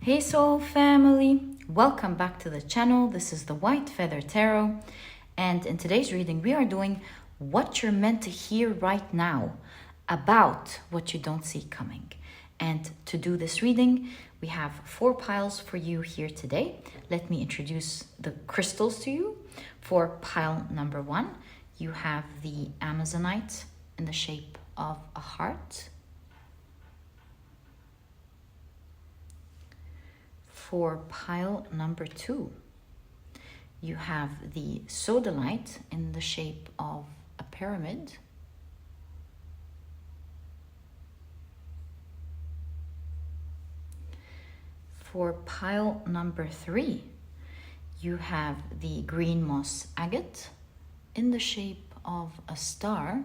Hey soul family, welcome back to the channel. This is the White Feather Tarot, and in today's reading we are doing what you're meant to hear right now about what you don't see coming. And to do this reading we have 4 piles for you here today. Let me introduce the crystals to you. For pile number 1 you have the Amazonite in the shape of a heart. For pile number 2, you have the Sodalite in the shape of a pyramid. For pile number 3, you have the green moss agate in the shape of a star.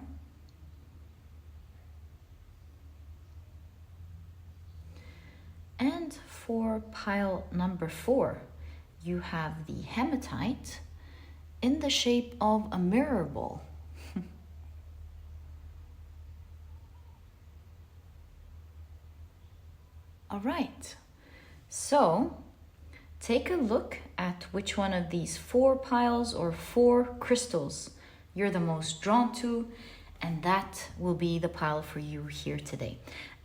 And for pile number 4, you have the Hematite in the shape of a mirror ball. All right, so take a look at which one of these 4 piles or 4 crystals you're the most drawn to, and that will be the pile for you here today.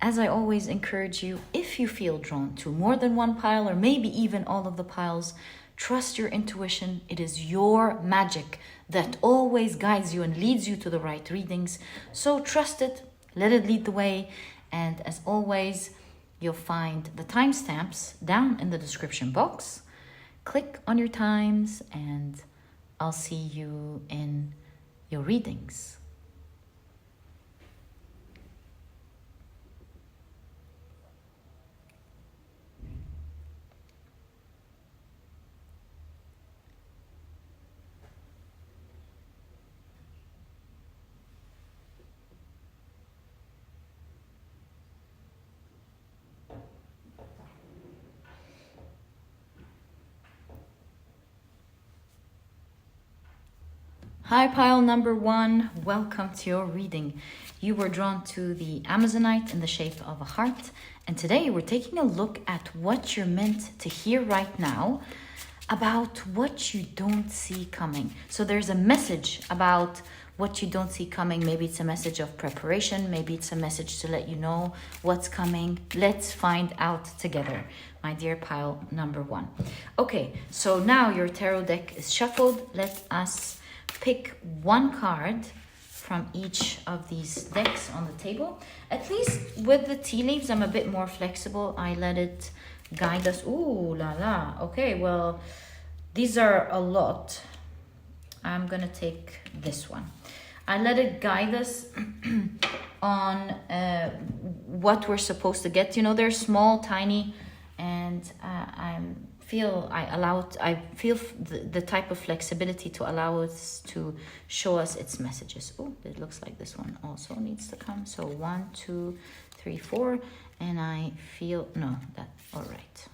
As I always encourage you, if you feel drawn to more than one pile or maybe even all of the piles, trust your intuition. It is your magic that always guides you and leads you to the right readings. So trust it, let it lead the way. And as always, you'll find the timestamps down in the description box. Click on your times and I'll see you in your readings. Hi pile number 1, welcome to your reading. You were drawn to the Amazonite in the shape of a heart, and today we're taking a look at what you're meant to hear right now about what you don't see coming. So there's a message about what you don't see coming. Maybe it's a message of preparation, maybe it's a message to let you know what's coming. Let's find out together, my dear pile number 1. Okay, so now your tarot deck is shuffled. Let us pick one card from each of these decks on the table. At least with the tea leaves, I'm a bit more flexible. I let it guide us. Ooh la la. Okay, well, these are a lot. I'm gonna take this one. I let it guide us on what we're supposed to get. You know, they're small, tiny, and I feel the type of flexibility to allow us to show us its messages. Oh, it looks like this one also needs to come. So 1, 2, 3, 4, and I feel all right.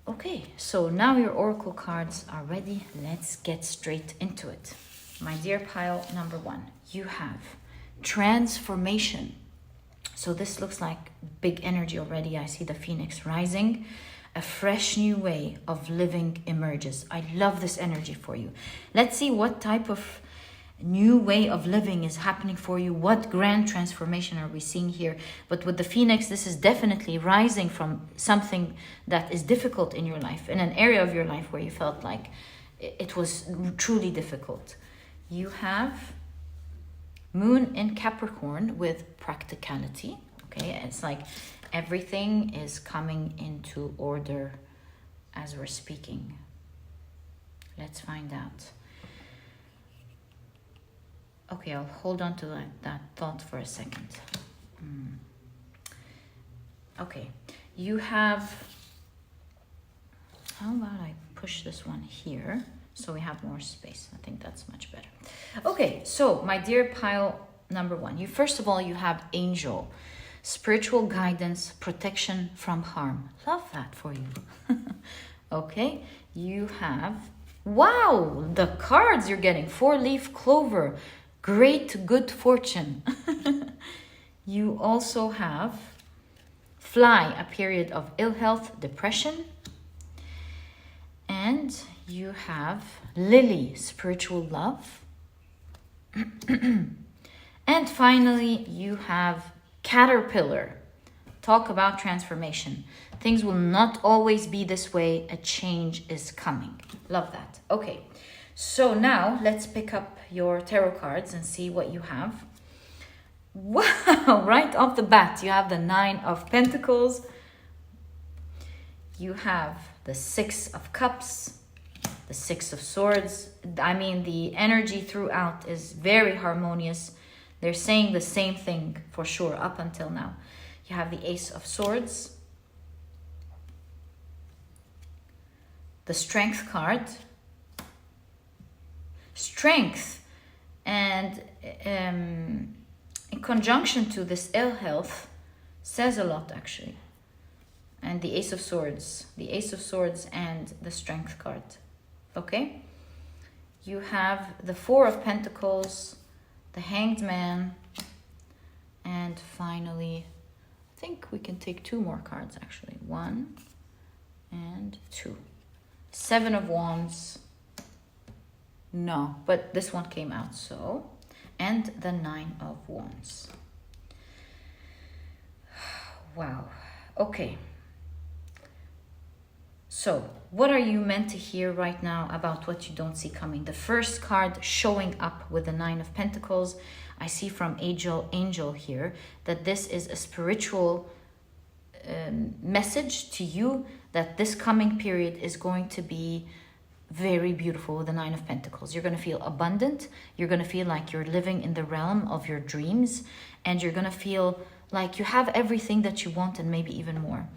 Okay, so now your oracle cards are ready. Let's get straight into it. My dear pile number 1, you have transformation. So this looks like big energy already. I see the phoenix rising. A fresh new way of living emerges. I love this energy for you. Let's see what type of new way of living is happening for you. What grand transformation are we seeing here? But with the phoenix, this is definitely rising from something that is difficult in your life, in an area of your life where you felt like it was truly difficult. You have moon in Capricorn with practicality. Okay, it's like everything is coming into order as we're speaking. Let's find out. Okay, I'll hold on to that thought for a second. Okay, you have... How about I push this one here so we have more space? I think that's much better. Okay, so my dear pile number 1, first of all, you have angel. Spiritual guidance, protection from harm. Love that for you. Okay, you have, wow, the cards you're getting. 4-leaf clover, great good fortune. You also have Fly, a period of ill health, depression. And you have Lily, spiritual love. And finally, you have Caterpillar. Talk about transformation. Things will not always be this way. A change is coming. Love that. Okay, so now let's pick up your tarot cards and see what you have. Wow, right off the bat, you have the 9 of Pentacles. You have the 6 of Cups, the 6 of Swords. I mean, the energy throughout is very harmonious. They're saying the same thing for sure up until now. You have the Ace of Swords, the Strength card. Strength, and in conjunction to this ill health, says a lot actually. And the Ace of Swords, and the Strength card. Okay? You have the 4 of Pentacles, the Hanged Man, and finally, I think we can take 2 more cards actually. 1 and 2. 7 of Wands. No, but this one came out, so. And the 9 of Wands. Wow. Okay. So, what are you meant to hear right now about what you don't see coming? The first card showing up with the 9 of Pentacles, I see from Angel here that this is a spiritual message to you that this coming period is going to be very beautiful with the 9 of Pentacles. You're going to feel abundant. You're going to feel like you're living in the realm of your dreams, and you're going to feel like you have everything that you want and maybe even more.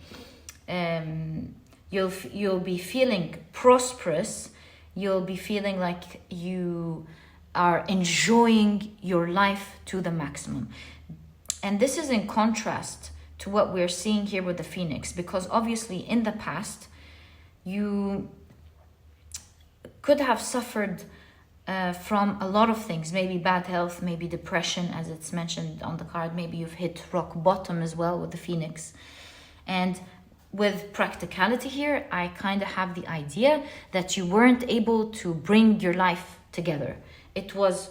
You'll be feeling prosperous. You'll be feeling like you are enjoying your life to the maximum. And this is in contrast to what we're seeing here with the Phoenix, because obviously in the past you could have suffered from a lot of things, maybe bad health, maybe depression, as it's mentioned on the card. Maybe you've hit rock bottom as well with the Phoenix. And with practicality here, I kind of have the idea that you weren't able to bring your life together. It was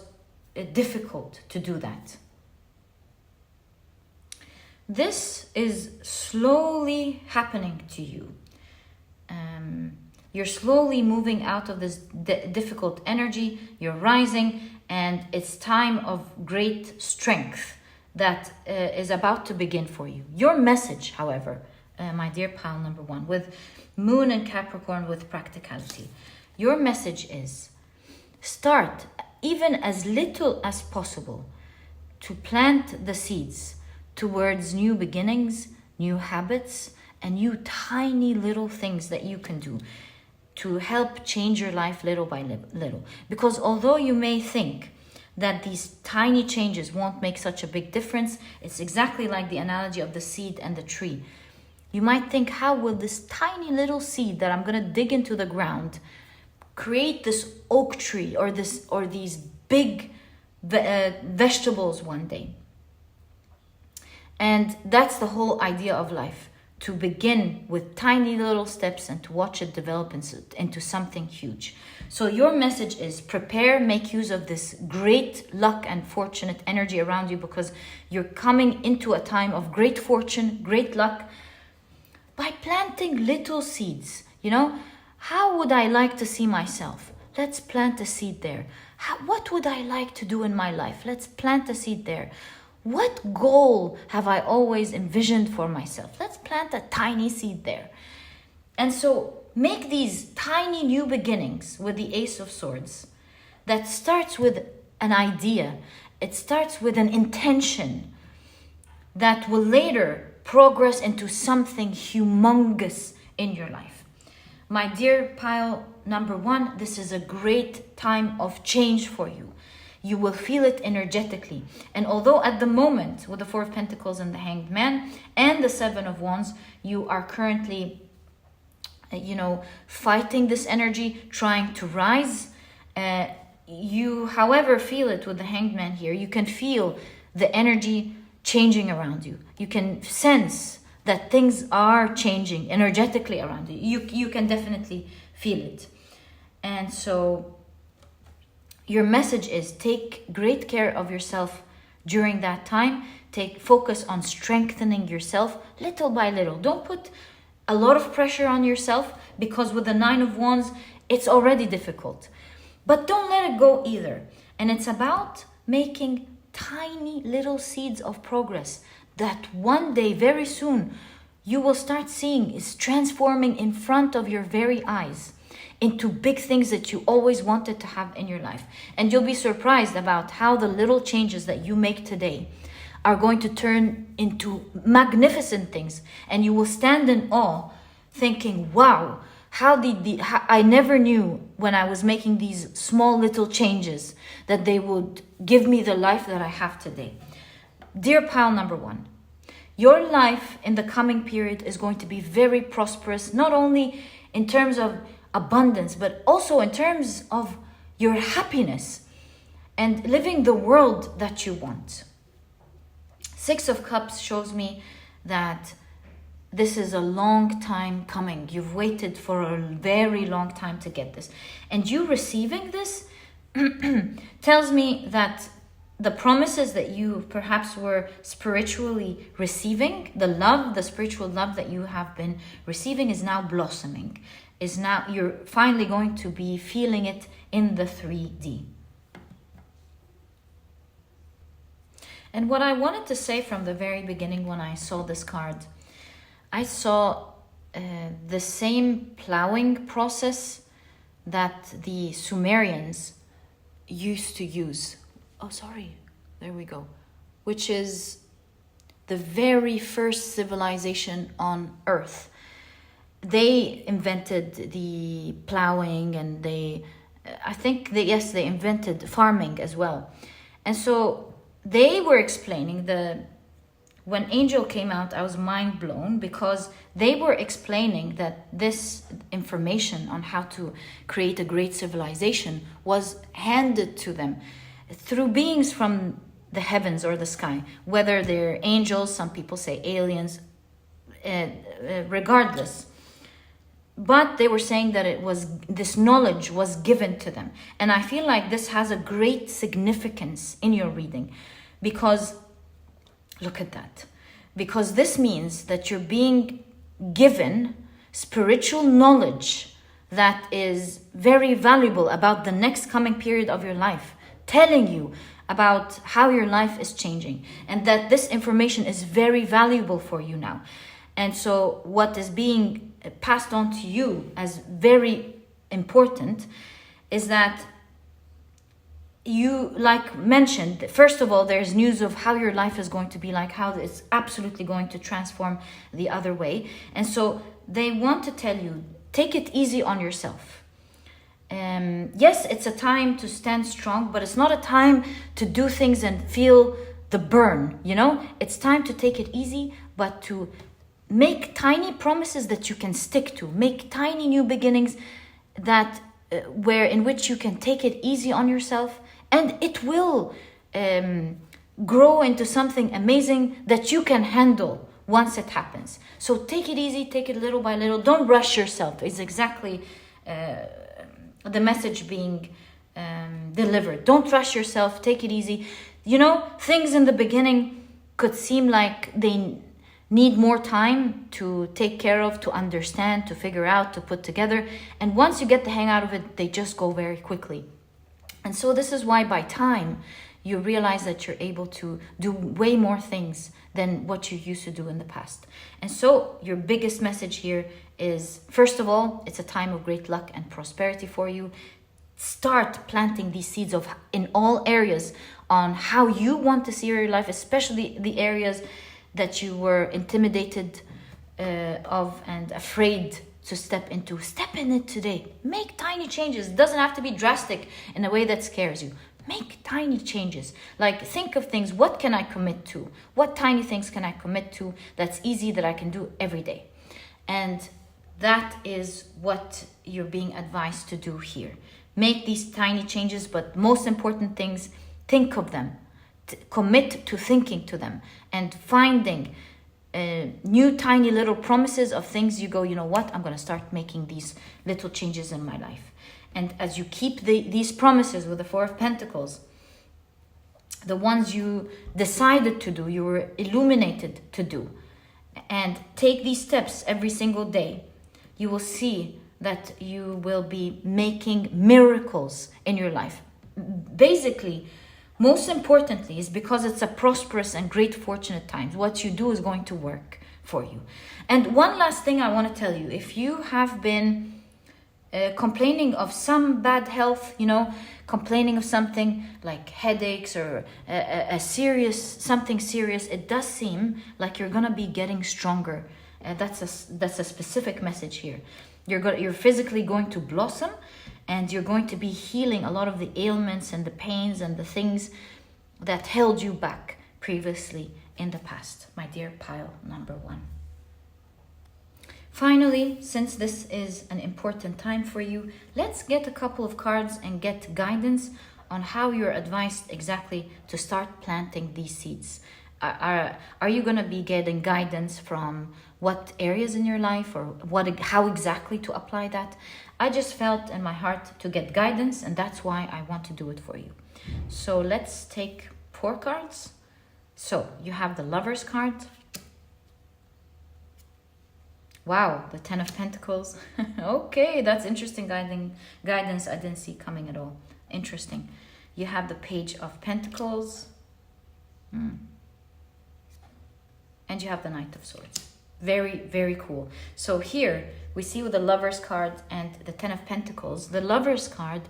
difficult to do that. This is slowly happening to you. You're slowly moving out of this difficult energy. You're rising, and it's time of great strength that is about to begin for you. Your message, however, my dear pile number 1, with Moon and Capricorn with practicality, your message is start, even as little as possible, to plant the seeds towards new beginnings, new habits, and new tiny little things that you can do to help change your life little by little. Because although you may think that these tiny changes won't make such a big difference, it's exactly like the analogy of the seed and the tree. You might think, how will this tiny little seed that I'm going to dig into the ground create this oak tree or these big vegetables one day? And that's the whole idea of life, to begin with tiny little steps and to watch it develop into something huge. So your message is prepare, make use of this great luck and fortunate energy around you, because you're coming into a time of great fortune, great luck, by planting little seeds. You know, how would I like to see myself? Let's plant a seed there. What would I like to do in my life? Let's plant a seed there. What goal have I always envisioned for myself? Let's plant a tiny seed there. And so make these tiny new beginnings with the Ace of Swords that starts with an idea. It starts with an intention that will later progress into something humongous in your life. My dear pile number 1, this is a great time of change for you. You will feel it energetically. And although at the moment, with the 4 of Pentacles and the Hanged Man and the 7 of Wands, you are currently, fighting this energy, trying to rise, you, however, feel it with the Hanged Man here. You can feel the energy changing around you. You can sense that things are changing energetically around you. You can definitely feel it. And so your message is take great care of yourself during that time. Focus on strengthening yourself little by little. Don't put a lot of pressure on yourself, because with the 9 of Wands, it's already difficult. But don't let it go either. And it's about making tiny little seeds of progress that one day, very soon, you will start seeing is transforming in front of your very eyes into big things that you always wanted to have in your life. And you'll be surprised about how the little changes that you make today are going to turn into magnificent things. And you will stand in awe thinking, wow, I never knew when I was making these small little changes that they would give me the life that I have today. Dear pile number 1, your life in the coming period is going to be very prosperous, not only in terms of abundance, but also in terms of your happiness and living the world that you want. 6 of Cups shows me that this is a long time coming. You've waited for a very long time to get this. And you receiving this tells me that the promises that you perhaps were spiritually receiving, the spiritual love that you have been receiving is now blossoming. You're finally going to be feeling it in the 3D. And what I wanted to say from the very beginning when I saw this card, I saw the same plowing process that the Sumerians used to use. There we go. Which is the very first civilization on Earth. They invented the plowing, and they invented farming as well. And so they were explaining when Angel came out, I was mind blown, because they were explaining that this information on how to create a great civilization was handed to them through beings from the heavens or the sky, whether they're angels, some people say aliens, regardless. But they were saying that this knowledge was given to them. And I feel like this has a great significance in your reading, because look at that. Because this means that you're being given spiritual knowledge that is very valuable about the next coming period of your life, telling you about how your life is changing, and that this information is very valuable for you now. And so what is being passed on to you as very important is that you, like mentioned, first of all, there's news of how your life is going to be like, how it's absolutely going to transform the other way. And so they want to tell you, take it easy on yourself. Yes, it's a time to stand strong, but it's not a time to do things and feel the burn, It's time to take it easy, but to make tiny promises that you can stick to. Make tiny new beginnings in which you can take it easy on yourself, and it will grow into something amazing that you can handle once it happens. So take it easy, take it little by little. Don't rush yourself. It's exactly the message being delivered. Don't rush yourself. Take it easy. Things in the beginning could seem like they need more time to take care of, to understand, to figure out, to put together. And once you get the hang out of it, they just go very quickly. And so this is why by time, you realize that you're able to do way more things than what you used to do in the past. And so your biggest message here is, first of all, it's a time of great luck and prosperity for you. Start planting these seeds in all areas on how you want to see your life, especially the areas that you were intimidated of and afraid to step into. Step in it today. Make tiny changes. It doesn't have to be drastic in a way that scares you. Make tiny changes. Like, think of things. What can I commit to? What tiny things can I commit to that's easy, that I can do every day? And that is what you're being advised to do here. Make these tiny changes, but most important things, think of them. Commit to thinking to them and finding new tiny little promises of things you go, you know what, I'm going to start making these little changes in my life. And as you keep these promises with the Four of Pentacles, the ones you decided to do, you were illuminated to do, and take these steps every single day, you will see that you will be making miracles in your life. Basically, most importantly, is because it's a prosperous and great fortunate times, what you do is going to work for you. And one last thing I want to tell you, if you have been complaining of some bad health, you know, complaining of something like headaches or something serious, it does seem like you're gonna be getting stronger. That's a specific message here. You're physically going to blossom, and you're going to be healing a lot of the ailments and the pains and the things that held you back previously in the past, my dear pile number 1. Finally, since this is an important time for you, let's get a couple of cards and get guidance on how you're advised exactly to start planting these seeds. Are you going to be getting guidance from what areas in your life, or how exactly to apply that? I just felt in my heart to get guidance, and that's why I want to do it for you. So let's take 4 cards. So you have the Lover's card. Wow, the 10 of Pentacles. Okay, that's interesting guidance I didn't see coming at all. Interesting. You have the Page of Pentacles. And you have the Knight of Swords. Very, very cool. So here we see with the Lover's card and the 10 of Pentacles, the Lover's card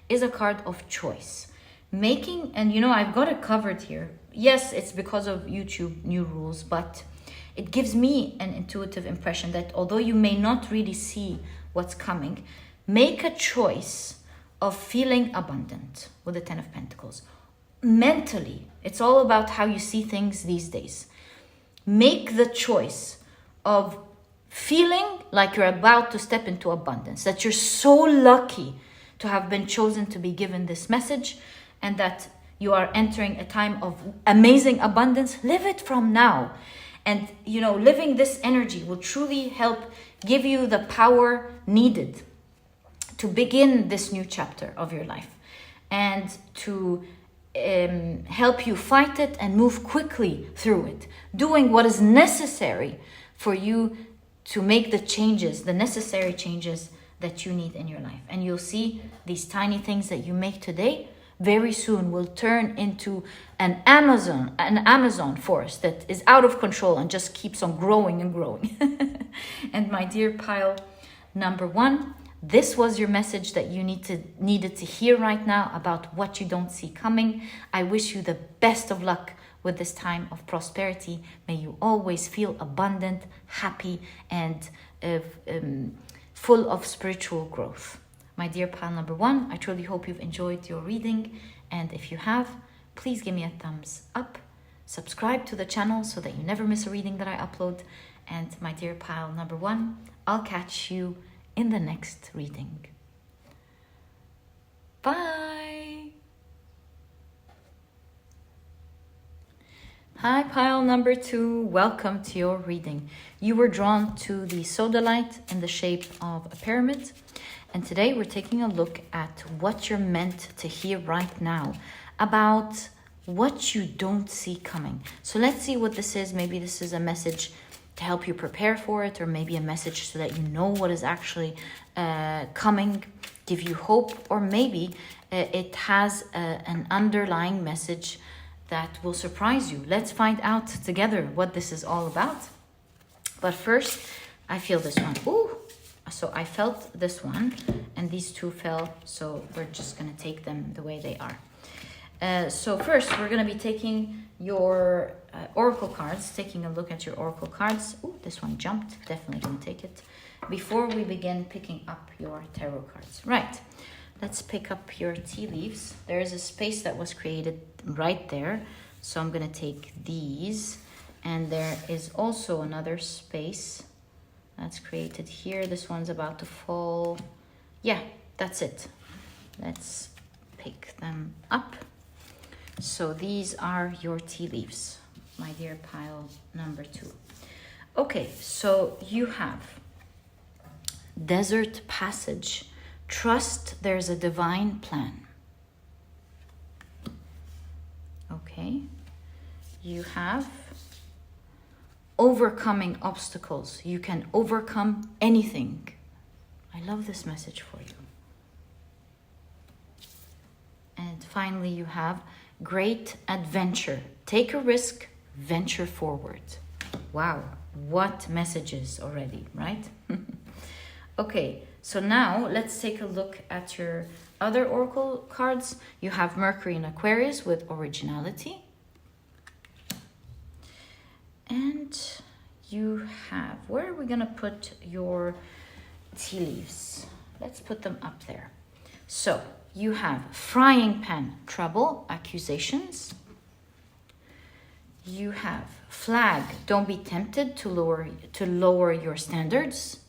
is a card of choice. And you know, I've got it covered here. Yes, it's because of YouTube new rules, but it gives me an intuitive impression that although you may not really see what's coming, make a choice of feeling abundant with the 10 of Pentacles. Mentally, it's all about how you see things these days. Make the choice of feeling like you're about to step into abundance, that you're so lucky to have been chosen to be given this message, and that you are entering a time of amazing abundance. Live it from now. And, you know, living this energy will truly help give you the power needed to begin this new chapter of your life, and to help you fight it and move quickly through it, doing what is necessary for you to make the necessary changes that you need in your life. And you'll see these tiny things that you make today very soon will turn into an Amazon forest that is out of control and just keeps on growing and growing. And my dear pile number 1, this was your message that you needed to hear right now about what you don't see coming. I wish you the best of luck with this time of prosperity. May you always feel abundant, happy, and full of spiritual growth. My dear pile number 1, I truly hope you've enjoyed your reading. And if you have, please give me a thumbs up. Subscribe to the channel so that you never miss a reading that I upload. And my dear pile number 1, I'll catch you in the next reading. Bye. Hi, pile number 2. Welcome to your reading. You were drawn to the Sodalite in the shape of a pyramid. And today we're taking a look at what you're meant to hear right now about what you don't see coming. So let's see what this is. Maybe this is a message to help you prepare for it, or maybe a message so that you know what is actually coming, give you hope, or maybe it has an underlying message that will surprise you. Let's find out together what this is all about. But first, I feel this one. Ooh! So I felt this one, and these two fell, so we're just going to take them the way they are. So first, we're going to be taking your oracle cards, taking a look at your oracle cards. Ooh, this one jumped. Definitely going to take it. Before we begin picking up your tarot cards. Right, let's pick up your tea leaves. There is a space that was created right there. So I'm going to take these. And there is also another space that's created here. This one's about to fall. Yeah, that's it. Let's pick them up. So these are your tea leaves, my dear pile number 2. Okay, so you have desert passage. Trust there's a divine plan. Okay. You have overcoming obstacles. You can overcome anything. I love this message for you. And finally, you have great adventure. Take a risk, venture forward. Wow, what messages already, right? Okay, so now let's take a look at your other oracle cards. You have Mercury in Aquarius with originality. And you have, where are we going to put your tea leaves? Let's put them up there. So you have frying pan, trouble, accusations. You have flag, don't be tempted to lower your standards.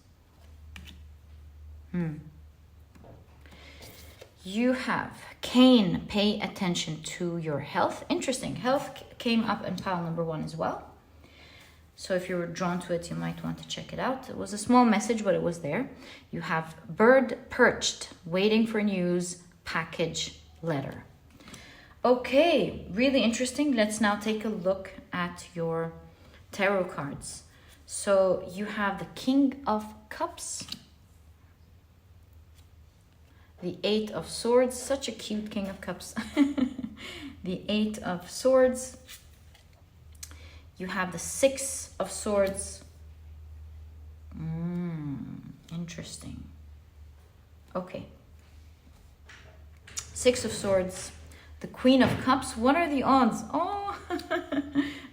You have cane, pay attention to your health. Interesting, health came up in pile number 1 as well. So if you were drawn to it, you might want to check it out. It was a small message, but it was there. You have bird perched, waiting for news, package, letter. Okay, really interesting. Let's now take a look at your tarot cards. So you have the King of Cups, the 8 of Swords, such a cute King of Cups, the 8 of Swords. You have the 6 of Swords. Interesting. Okay. 6 of Swords. The Queen of Cups. What are the odds? Oh,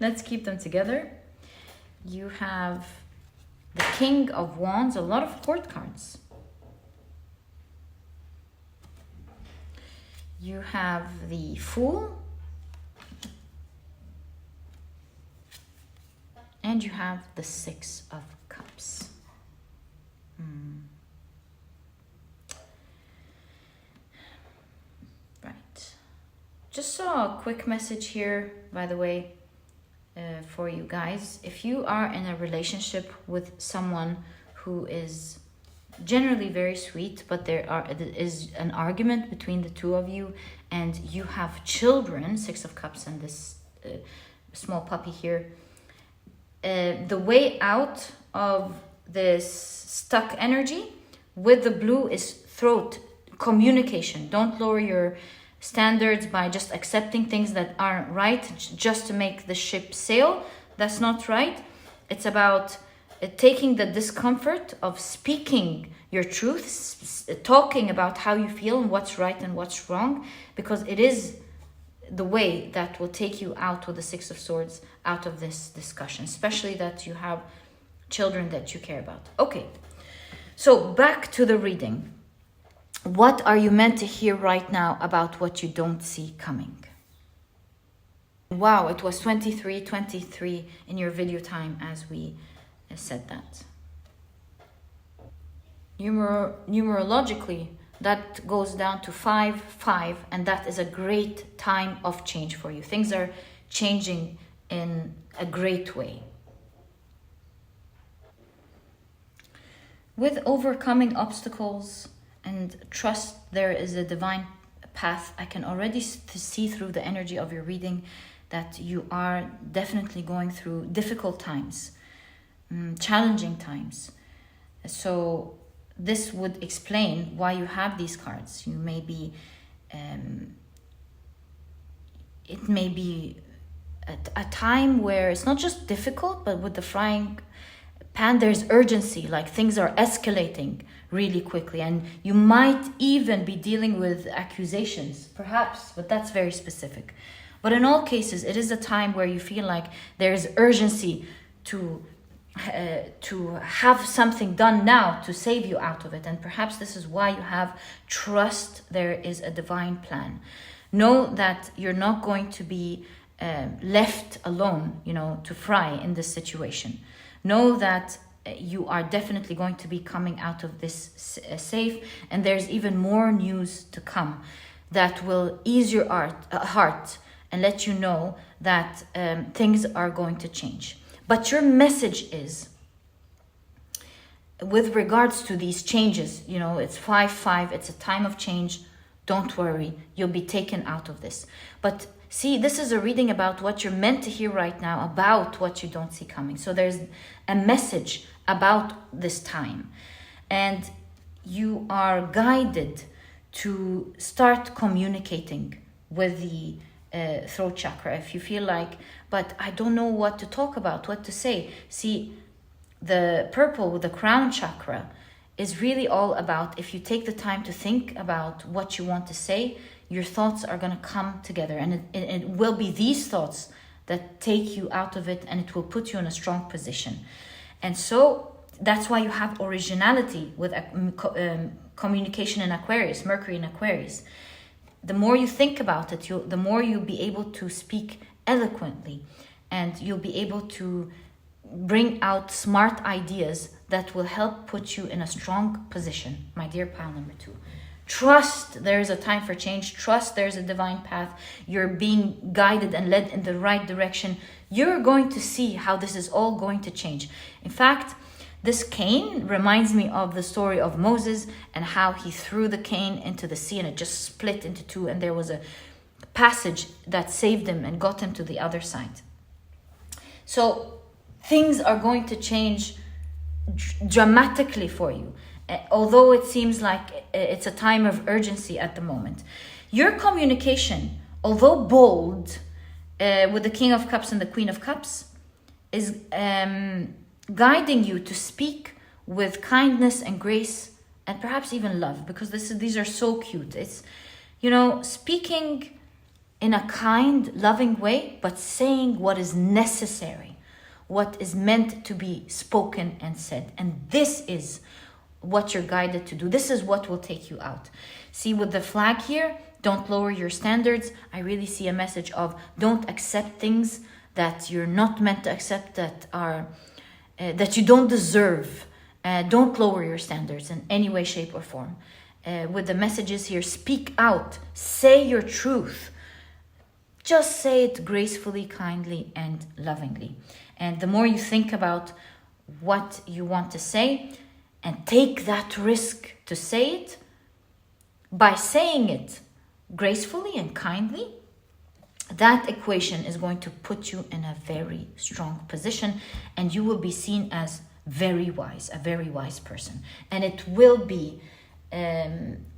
let's keep them together. You have the King of Wands. A lot of court cards. You have the Fool. And you have the 6 of Cups. Right. Just saw a quick message here, by the way, for you guys. If you are in a relationship with someone who is generally very sweet, but there is an argument between the two of you, and you have children, 6 of Cups and this small puppy here, the way out of this stuck energy with the blue is throat communication. Don't lower your standards by just accepting things that aren't right just to make the ship sail. That's not right. It's about taking the discomfort of speaking your truth, talking about how you feel and what's right and what's wrong, because it is the way that will take you out with the 6 of Swords out of this discussion, especially that you have children that you care about. Okay, so back to the reading. What are you meant to hear right now about what you don't see coming? Wow, it was 23 in your video time as we said that. Numerologically, that goes down to 5, and that is a great time of change for you. Things are changing in a great way. With overcoming obstacles and trust there is a divine path, I can already see through the energy of your reading that you are definitely going through difficult times, challenging times. So this would explain why you have these cards. You may be, it may be a time where it's not just difficult, but with the frying pan, there's urgency, like things are escalating really quickly. And you might even be dealing with accusations, perhaps, but that's very specific. But in all cases, it is a time where you feel like there's urgency to have something done now to save you out of it. And perhaps this is why you have trust there is a divine plan. Know that you're not going to be left alone, to fry in this situation. Know that you are definitely going to be coming out of this safe, and there's even more news to come that will ease your heart and let you know that things are going to change. But your message is, with regards to these changes, you know, it's 5-5, it's a time of change. Don't worry, you'll be taken out of this. But see, this is a reading about what you're meant to hear right now, about what you don't see coming. So there's a message about this time. And you are guided to start communicating with the throat chakra. If you feel like, but I don't know what to talk about, what to say. See, the purple with the crown chakra is really all about, if you take the time to think about what you want to say, your thoughts are going to come together, and it will be these thoughts that take you out of it, and it will put you in a strong position. And so that's why you have originality with communication in Aquarius, Mercury in Aquarius. The more you think about it, the more you'll be able to speak eloquently, and you'll be able to bring out smart ideas that will help put you in a strong position, my dear pile number 2. Trust there is a time for change. Trust there's a divine path. You're being guided and led in the right direction. You're going to see how this is all going to change. In fact, this cane reminds me of the story of Moses and how he threw the cane into the sea and it just split into two, and there was a passage that saved him and got him to the other side. So things are going to change dramatically for you, although it seems like it's a time of urgency at the moment. Your communication, although bold, with the King of Cups and the Queen of Cups, is guiding you to speak with kindness and grace and perhaps even love, because these are so cute. It's, you know, speaking in a kind, loving way, but saying what is necessary, what is meant to be spoken and said. And this is what you're guided to do. This is what will take you out. See, with the flag here, don't lower your standards. I really see a message of don't accept things that you're not meant to accept, that are that you don't deserve. Don't lower your standards in any way, shape, or form. With the messages here, speak out, say your truth. Just say it gracefully, kindly, and lovingly. And the more you think about what you want to say and take that risk to say it, by saying it gracefully and kindly, that equation is going to put you in a very strong position, and you will be seen as very wise, a very wise person. And it will be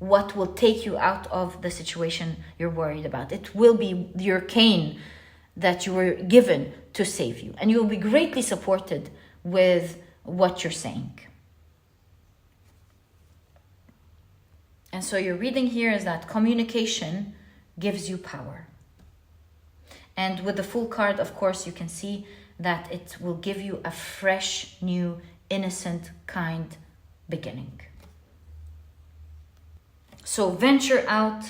what will take you out of the situation you're worried about. It will be your cane that you were given to save you, and you will be greatly supported with what you're saying. And so your reading here is that communication gives you power. And with the Fool card, of course, you can see that it will give you a fresh, new, innocent, kind beginning. So venture out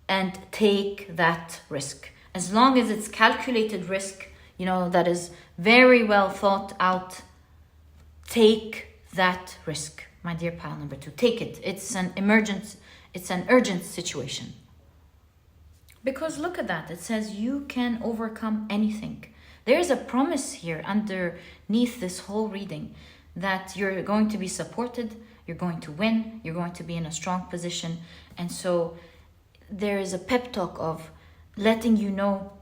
and take that risk. As long as it's calculated risk, you know, that is very well thought out, take that risk, my dear pile number 2. Take it. It's an urgent situation. Because look at that. It says you can overcome anything. There is a promise here underneath this whole reading that you're going to be supported, you're going to win, you're going to be in a strong position. And so there is a pep talk of letting you know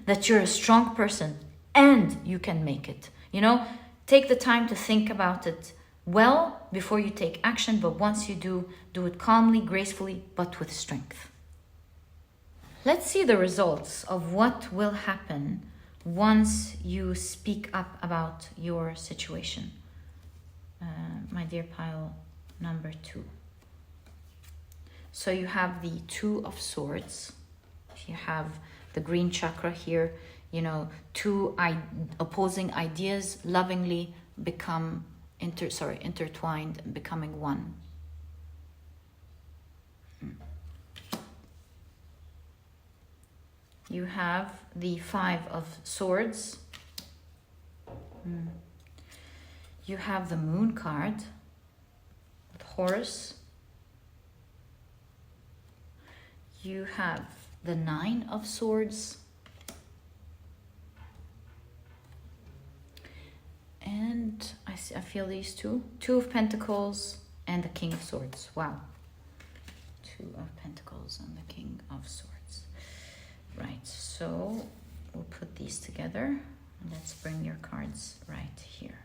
that you're a strong person and you can make it. You know, take the time to think about it well before you take action, but once you do, do it calmly, gracefully, but with strength. Let's see the results of what will happen once you speak up about your situation, my dear pile number 2. So you have the 2 of Swords. You have the green chakra here. You know, 2 opposing ideas lovingly become intertwined and becoming one. You have the 5 of Swords. You have the Moon card with Horus. You have the 9 of Swords. And I feel these two. Two of Pentacles and the King of Swords. Wow. Two of Pentacles and the King of Swords. Right, so we'll put these together. Let's bring your cards right here.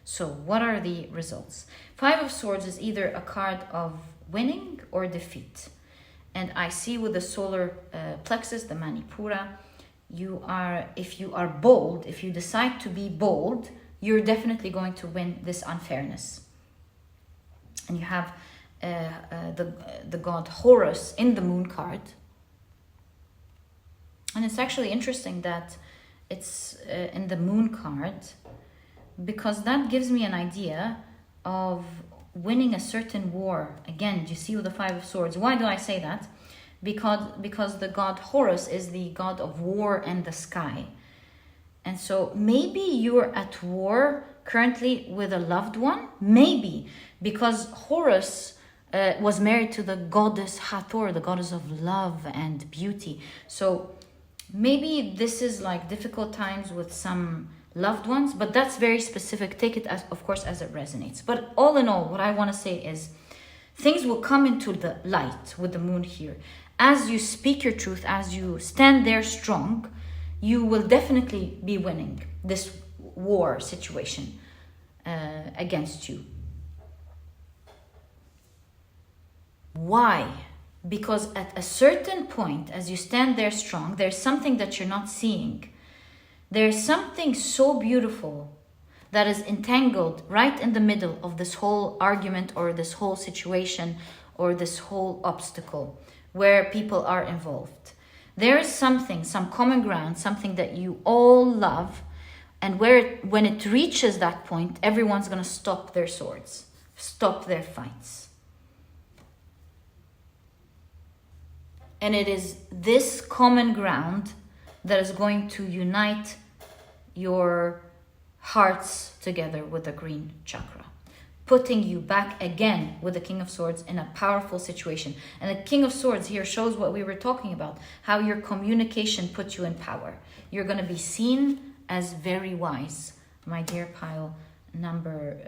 So what are the results? Five of Swords is either a card of winning or defeat. And I see with the solar plexus, the Manipura, if you are bold, if you decide to be bold, you're definitely going to win this unfairness. And you have the god Horus in the moon card. And it's actually interesting that it's in the moon card, because that gives me an idea of winning a certain war. Again, you see with the Five of Swords. Why do I say that? Because the god Horus is the god of war and the sky. And so maybe you're at war currently with a loved one. Maybe. Because Horus was married to the goddess Hathor, the goddess of love and beauty. So maybe this is like difficult times with some loved ones, but that's very specific. Take it as, of course, as it resonates. But all in all, what I want to say is things will come into the light with the moon here. As you speak your truth, as you stand there strong, you will definitely be winning this war situation against you. Why? Because at a certain point, as you stand there strong, there's something that you're not seeing. There's something so beautiful that is entangled right in the middle of this whole argument or this whole situation or this whole obstacle where people are involved. There is something, some common ground, something that you all love, and when it reaches that point, everyone's going to stop their swords, stop their fights. And it is this common ground that is going to unite your hearts together with the green chakra, putting you back again with the King of Swords in a powerful situation. And the King of Swords here shows what we were talking about, how your communication puts you in power. You're going to be seen as very wise, my dear pile number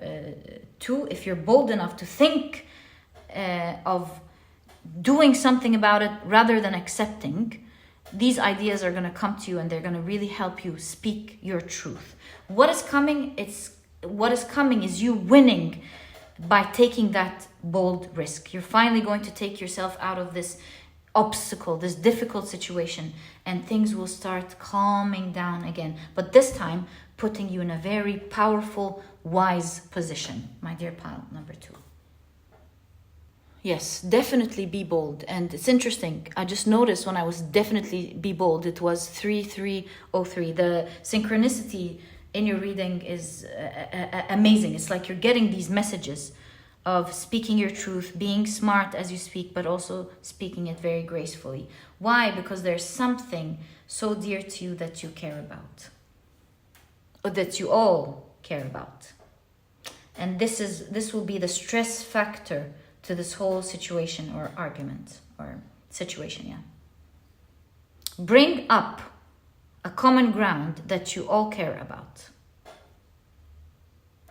2. If you're bold enough to think of doing something about it rather than accepting, these ideas are going to come to you and they're going to really help you speak your truth. What is coming is you winning by taking that bold risk. You're finally going to take yourself out of this obstacle, this difficult situation, and things will start calming down again. But this time, putting you in a very powerful, wise position, my dear pile number 2. Yes, definitely be bold. And it's interesting. I just noticed when I was definitely be bold, it was 3303. The synchronicity in your reading is amazing. It's like you're getting these messages of speaking your truth, being smart as you speak, but also speaking it very gracefully. Why? Because there's something so dear to you that you care about, or that you all care about. And this will be the stress factor to this whole situation or argument or situation, yeah. Bring up a common ground that you all care about.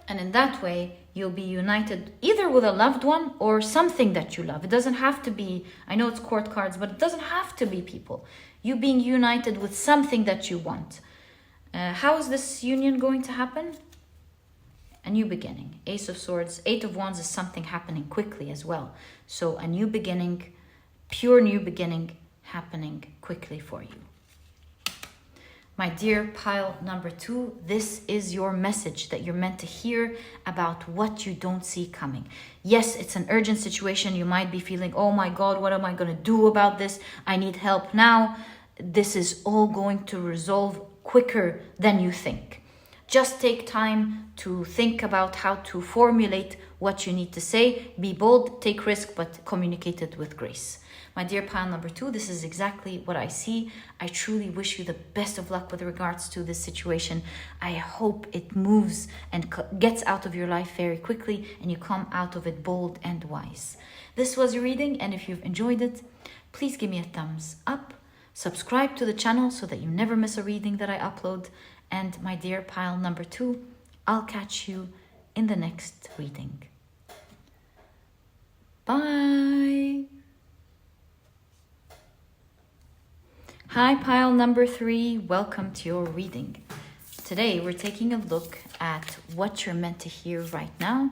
And in that way, you'll be united either with a loved one or something that you love. It doesn't have to be, I know it's court cards, but it doesn't have to be people. You being united with something that you want. How is this union going to happen? A new beginning. Ace of Swords. 8 of Wands is something happening quickly as well. So a new beginning, pure new beginning happening quickly for you. My dear pile number 2, this is your message that you're meant to hear about what you don't see coming. Yes, it's an urgent situation. You might be feeling, oh my God, what am I going to do about this? I need help now. This is all going to resolve quicker than you think. Just take time to think about how to formulate what you need to say. Be bold, take risk, but communicate it with grace. My dear pile number 2, this is exactly what I see. I truly wish you the best of luck with regards to this situation. I hope it moves and gets out of your life very quickly and you come out of it bold and wise. This was your reading, and if you've enjoyed it, please give me a thumbs up. Subscribe to the channel so that you never miss a reading that I upload. And my dear pile number 2, I'll catch you in the next reading. Bye. Hi, pile number 3. Welcome to your reading. Today, we're taking a look at what you're meant to hear right now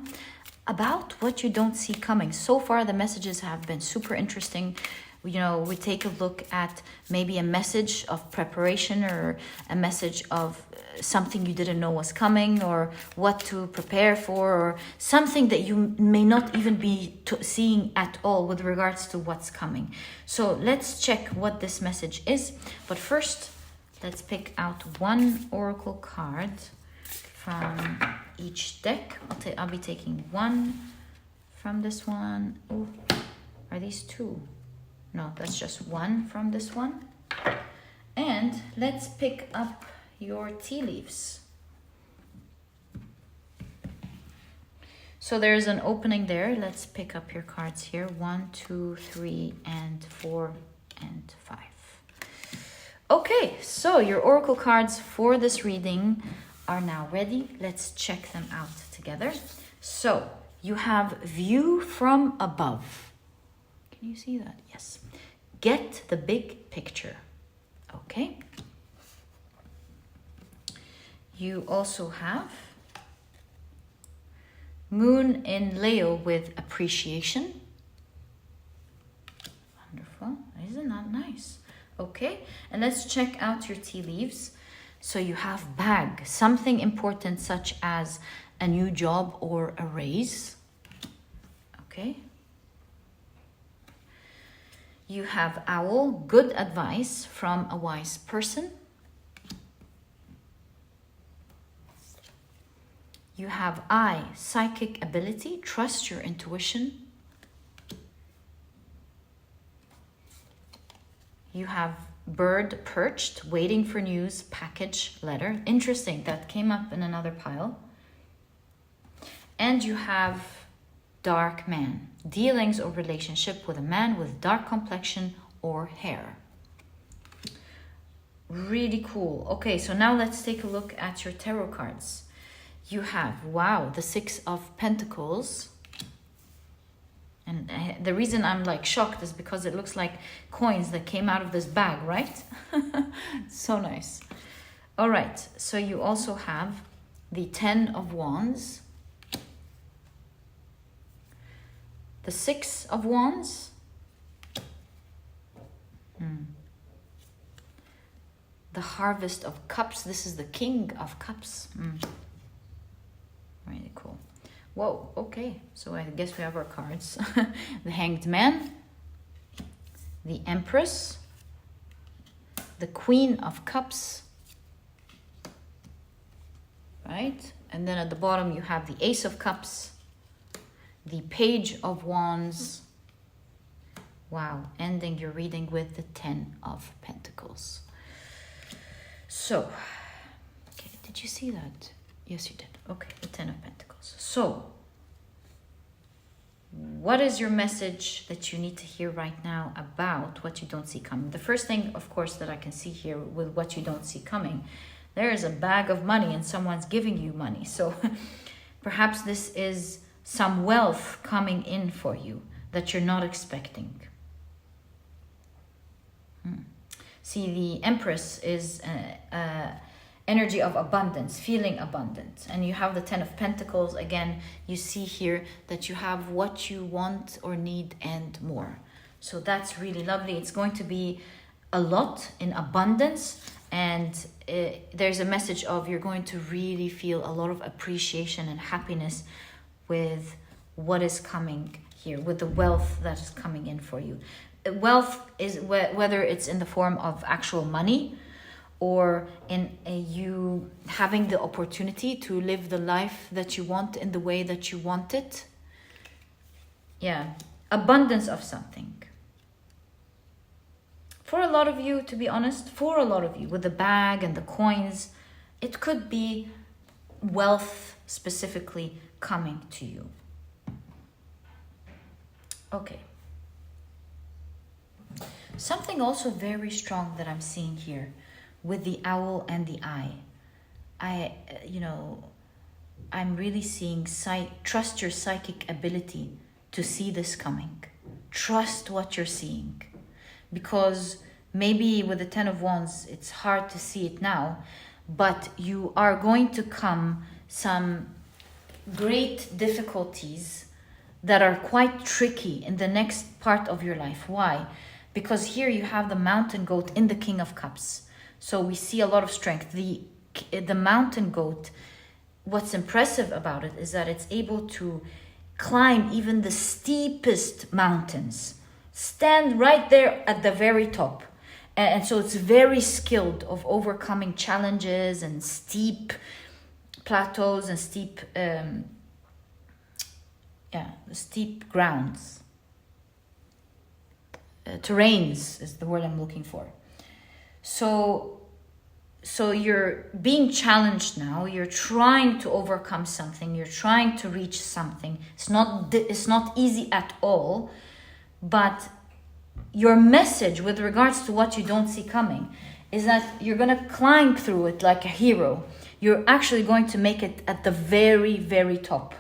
about what you don't see coming. So far, the messages have been super interesting. You know, we take a look at maybe a message of preparation or a message of something you didn't know was coming, or what to prepare for, or something that you may not even be seeing at all with regards to what's coming. So let's check what this message is. But first, let's pick out one oracle card from each deck. I'll be taking one from this one. Ooh, are these two? No, that's just one from this one. And let's pick up your tea leaves. So there's an opening there. Let's pick up your cards here. 1, 2, 3, and 4, and 5. Okay, so your oracle cards for this reading are now ready. Let's check them out together. So you have view from above. Can you see that? Yes. Get the big picture. Okay. You also have Moon in Leo with appreciation. Wonderful. Isn't that nice? Okay. And let's check out your tea leaves. So you have bag, something important such as a new job or a raise. Okay. You have owl, good advice from a wise person. You have eye, psychic ability, trust your intuition. You have bird perched, waiting for news, package, letter. Interesting, that came up in another pile. And you have dark man, dealings or relationship with a man with dark complexion or hair. Really cool. Okay, so now let's take a look at your tarot cards. You have, wow, the 6 of Pentacles. And the reason I'm like shocked is because it looks like coins that came out of this bag, right? So nice. All right, so you also have the 10 of Wands, the 6 of Wands, the Harvest of Cups. This is the King of Cups. Really cool. Whoa, okay. So I guess we have our cards. The Hanged Man, the Empress, the Queen of Cups, right? And then at the bottom you have the Ace of Cups, the Page of Wands. Wow, ending your reading with the 10 of Pentacles. So, okay, did you see that? Yes, you did. Okay, the 10 of Pentacles. So, what is your message that you need to hear right now about what you don't see coming? The first thing, of course, that I can see here with what you don't see coming, there is a bag of money and someone's giving you money. So, perhaps this is some wealth coming in for you that you're not expecting. See, the Empress is energy of abundance, feeling abundant. And you have the 10 of Pentacles. Again, you see here that you have what you want or need and more. So that's really lovely. It's going to be a lot in abundance. And there's a message of you're going to really feel a lot of appreciation and happiness with what is coming here, with the wealth that is coming in for you. Wealth is whether it's in the form of actual money, or in you having the opportunity to live the life that you want in the way that you want it. Yeah, abundance of something. For a lot of you, to be honest, for a lot of you, with the bag and the coins, it could be wealth specifically coming to you. Okay. Something also very strong that I'm seeing here with the owl and the eye. I'm really seeing trust your psychic ability to see this coming. Trust what you're seeing. Because maybe with the Ten of Wands, it's hard to see it now, but you are going to come some great difficulties that are quite tricky in the next part of your life. Why? Because here you have the mountain goat in the King of Cups. So we see a lot of strength. The mountain goat, what's impressive about it is that it's able to climb even the steepest mountains. Stand right there at the very top. And so it's very skilled of overcoming challenges and steep plateaus and steep grounds. Terrains is the word I'm looking for. So you're being challenged now. You're trying to overcome something. You're trying to reach something. It's not easy at all. But your message with regards to what you don't see coming is that you're going to climb through it like a hero. You're actually going to make it at the very, very top.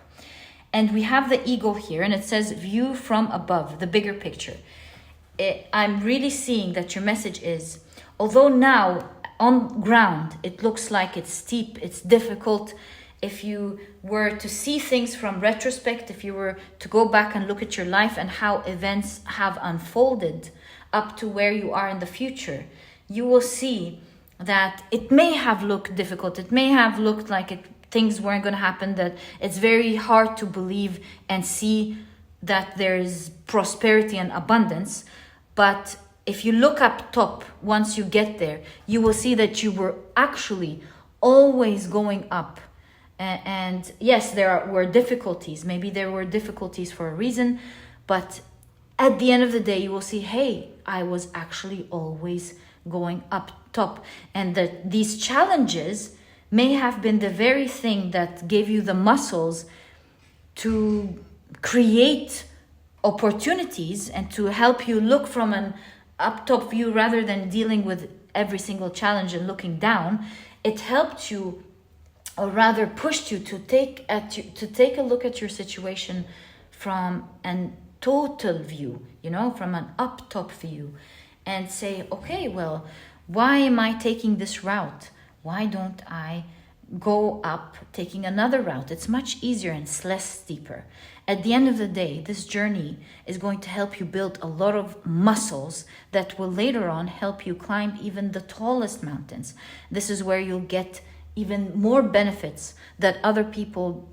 And we have the eagle here, and it says view from above, the bigger picture. I'm really seeing that your message is, although now on ground it looks like it's steep, it's difficult. If you were to see things from retrospect, if you were to go back and look at your life and how events have unfolded up to where you are in the future, you will see that it may have looked difficult. It may have looked like things weren't going to happen, that it's very hard to believe and see that there is prosperity and abundance. But if you look up top, once you get there, you will see that you were actually always going up. And yes, were difficulties. Maybe there were difficulties for a reason, but at the end of the day, you will see, hey, I was actually always going up top. And that these challenges may have been the very thing that gave you the muscles to create opportunities and to help you look from an up top view rather than dealing with every single challenge and looking down. It helped you, or rather pushed you to take a look at your situation from a total view, from an up top view, and say, okay, well, why am I taking this route? Why don't I go up taking another route? It's much easier and it's less steeper. At the end of the day, this journey is going to help you build a lot of muscles that will later on help you climb even the tallest mountains. This is where you'll get even more benefits that other people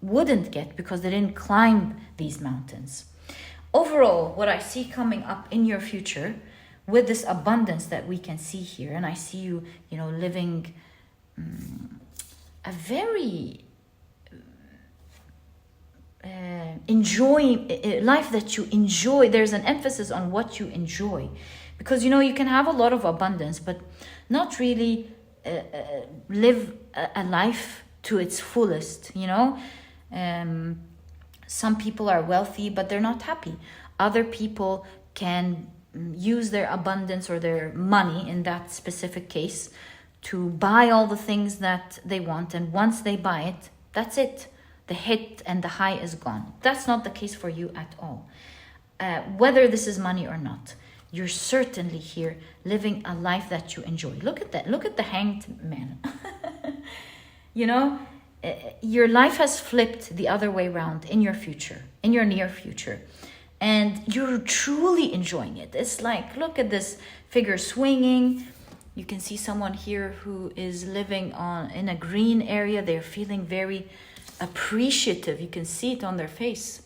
wouldn't get because they didn't climb these mountains. Overall, what I see coming up in your future with this abundance that we can see here, and I see you, living a very enjoying life that you enjoy. There's an emphasis on what you enjoy, because you can have a lot of abundance, but not really live a life to its fullest. Some people are wealthy, but they're not happy. Other people can use their abundance or their money in that specific case to buy all the things that they want. And once they buy it, that's it. The hit and the high is gone. That's not the case for you at all. Whether this is money or not, you're certainly here living a life that you enjoy. Look at that. Look at the hanged man. Your life has flipped the other way around in your future, in your near future. And you're truly enjoying it. It's like, look at this figure swinging. You can see someone here who is living in a green area. They're feeling very appreciative. You can see it on their face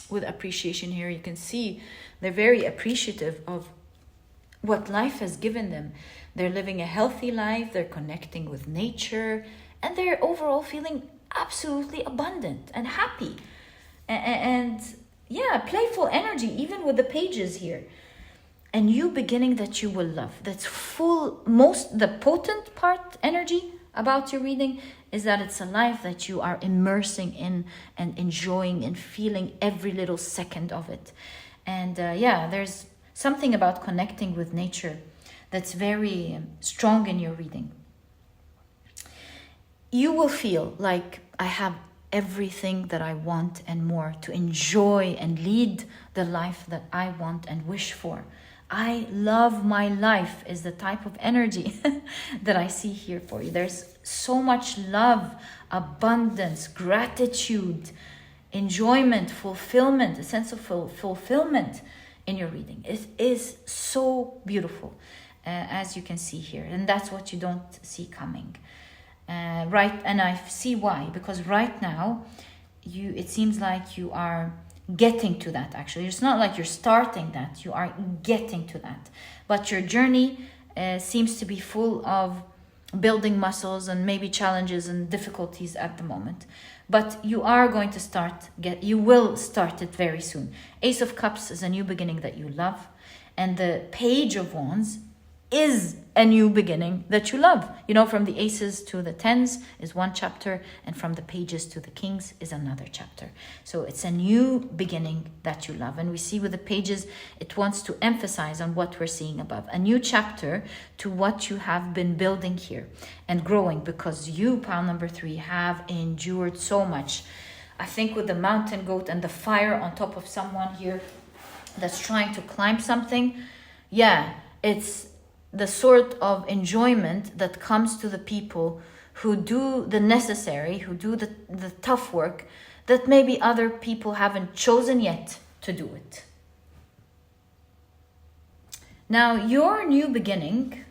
with appreciation here. You can see they're very appreciative of what life has given them. They're living a healthy life. They're connecting with nature. And they're overall feeling absolutely abundant and happy. And playful energy, even with the pages here. A new beginning that you will love. That's the potent part energy about your reading is that it's a life that you are immersing in and enjoying and feeling every little second of it. And there's something about connecting with nature that's very strong in your reading. you will feel like I have everything that I want and more to enjoy and lead the life that I want and wish for. I love my life is the type of energy that I see here for you. There's so much love, abundance, gratitude, enjoyment, fulfillment, a sense of fulfillment in your reading. It is so beautiful, as you can see here. And that's what you don't see coming. Right, and I see why, because right now it seems like you are getting to that. Actually, it's not like you're starting that, you are getting to that, but your journey seems to be full of building muscles and maybe challenges and difficulties at the moment, but you are going to you will start it very soon. Ace of Cups is a new beginning that you love, and the Page of Wands is a new beginning that you love. You know, from the aces to the tens is one chapter, and from the pages to the kings is another chapter. So it's a new beginning that you love. And we see with the pages, it wants to emphasize on what we're seeing above. A new chapter to what you have been building here and growing, because you, pile number 3, have endured so much. I think with the mountain goat and the fire on top of someone here that's trying to climb something, yeah, it's the sort of enjoyment that comes to the people who do the necessary, who do the tough work that maybe other people haven't chosen yet to do it. Now, your new beginning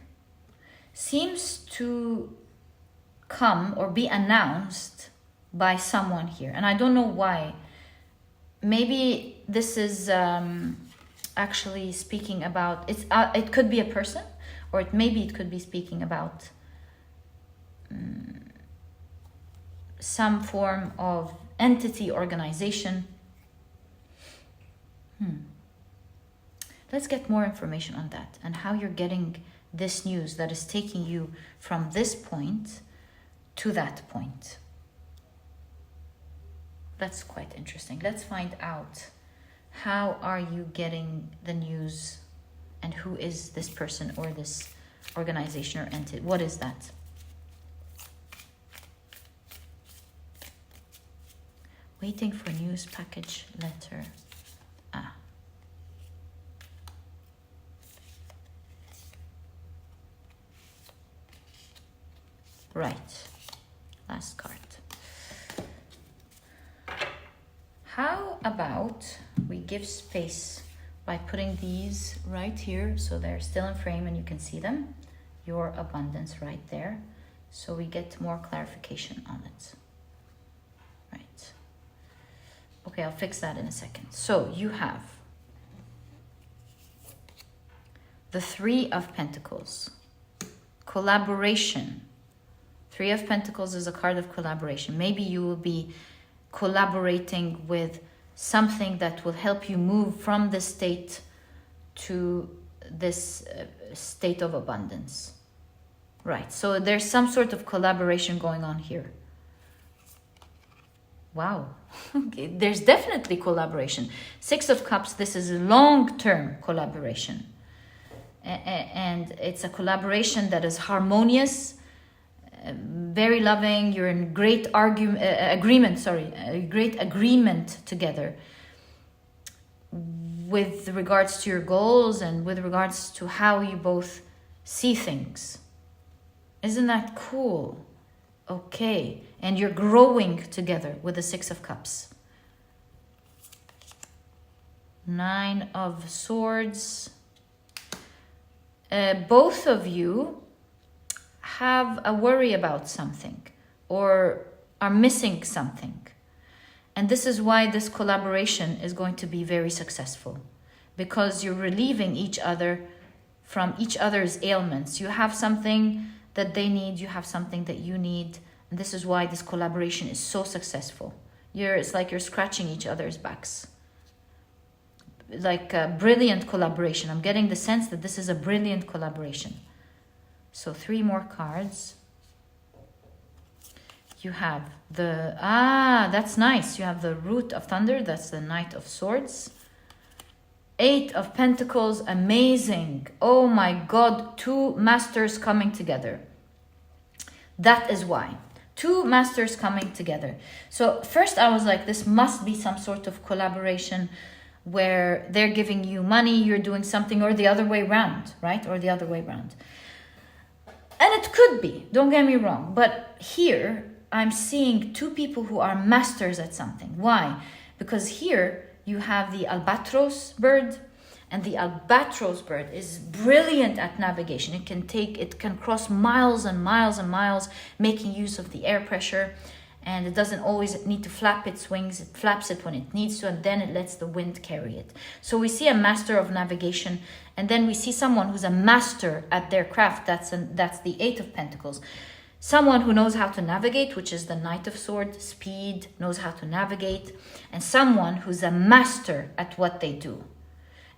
seems to come or be announced by someone here. And I don't know why. Maybe this is actually speaking about, it could be a person, or maybe it could be speaking about some form of entity, organization. Let's get more information on that and how you're getting this news that is taking you from this point to that point. That's quite interesting. Let's find out, how are you getting the news? And who is this person or this organization or entity? What is that? Waiting for news, package, letter. Right. Last card. How about we give space by putting these right here so they're still in frame and you can see them. Your abundance right there. So we get more clarification on it. Right. Okay, I'll fix that in a second. So you have the 3 of Pentacles. Collaboration. 3 of Pentacles is a card of collaboration. Maybe you will be collaborating with something that will help you move from this state to this state of abundance. Right, so there's some sort of collaboration going on here. Wow, okay. There's definitely collaboration. 6 of Cups, this is a long-term collaboration. And it's a collaboration that is harmonious, very loving. You're in great agreement together with regards to your goals and with regards to how you both see things. Isn't that cool? Okay, and you're growing together with the 6 of Cups. 9 of Swords. Both of you have a worry about something or are missing something. And this is why this collaboration is going to be very successful, because you're relieving each other from each other's ailments. You have something that they need, you have something that you need. And this is why this collaboration is so successful. It's like you're scratching each other's backs. Like a brilliant collaboration. I'm getting the sense that this is a brilliant collaboration. So 3 more cards. You have that's nice. You have the Root of Thunder. That's the Knight of Swords. 8 of Pentacles. Amazing. Oh my God. 2 masters coming together. That is why. Two masters coming together. So first I was like, this must be some sort of collaboration where they're giving you money, you're doing something, or the other way around, right? Or the other way around. And it could be, don't get me wrong. But here I'm seeing two people who are masters at something. Why? Because here you have the albatross bird, and the albatross bird is brilliant at navigation. It can cross miles and miles and miles, making use of the air pressure, and it doesn't always need to flap its wings. It flaps it when it needs to, and then it lets the wind carry it. So we see a master of navigation, and then we see someone who's a master at their craft. That's the Eight of Pentacles. Someone who knows how to navigate, which is the Knight of Swords, speed, knows how to navigate, and someone who's a master at what they do.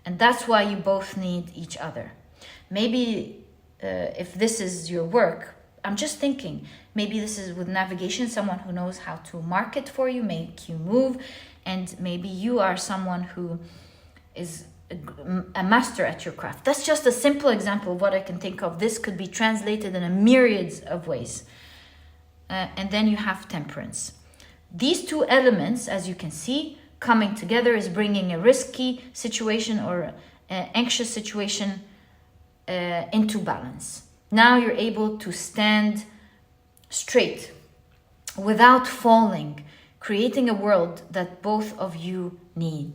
And that's why you both need each other. Maybe if this is your work, I'm just thinking, maybe this is with navigation, someone who knows how to market for you, make you move, and maybe you are someone who is a master at your craft. That's just a simple example of what I can think of. This could be translated in a myriad of ways. And then you have temperance. These two elements, as you can see, coming together is bringing a risky situation or an anxious situation into balance. Now you're able to stand straight without falling, creating a world that both of you need.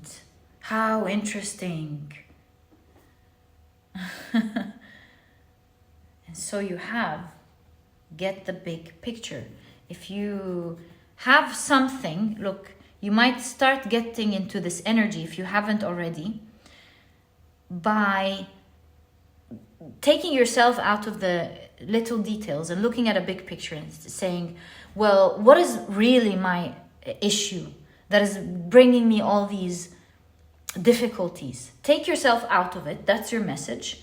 How interesting. And so you have, get the big picture. If you have something, look, you might start getting into this energy, if you haven't already, by taking yourself out of the little details and looking at a big picture and saying, well, what is really my issue that is bringing me all these difficulties? Take yourself out of it. That's your message.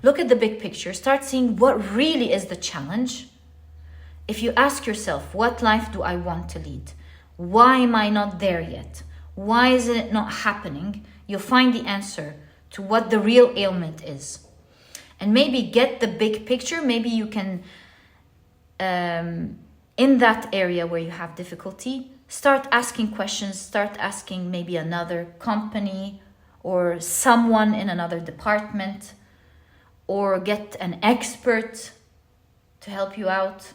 Look at the big picture. Start seeing what really is the challenge. If you ask yourself, what life do I want to lead? Why am I not there yet? Why is it not happening? You'll find the answer to what the real ailment is. And maybe get the big picture. Maybe you can, in that area where you have difficulty, start asking questions. Start asking maybe another company or someone in another department, or get an expert to help you out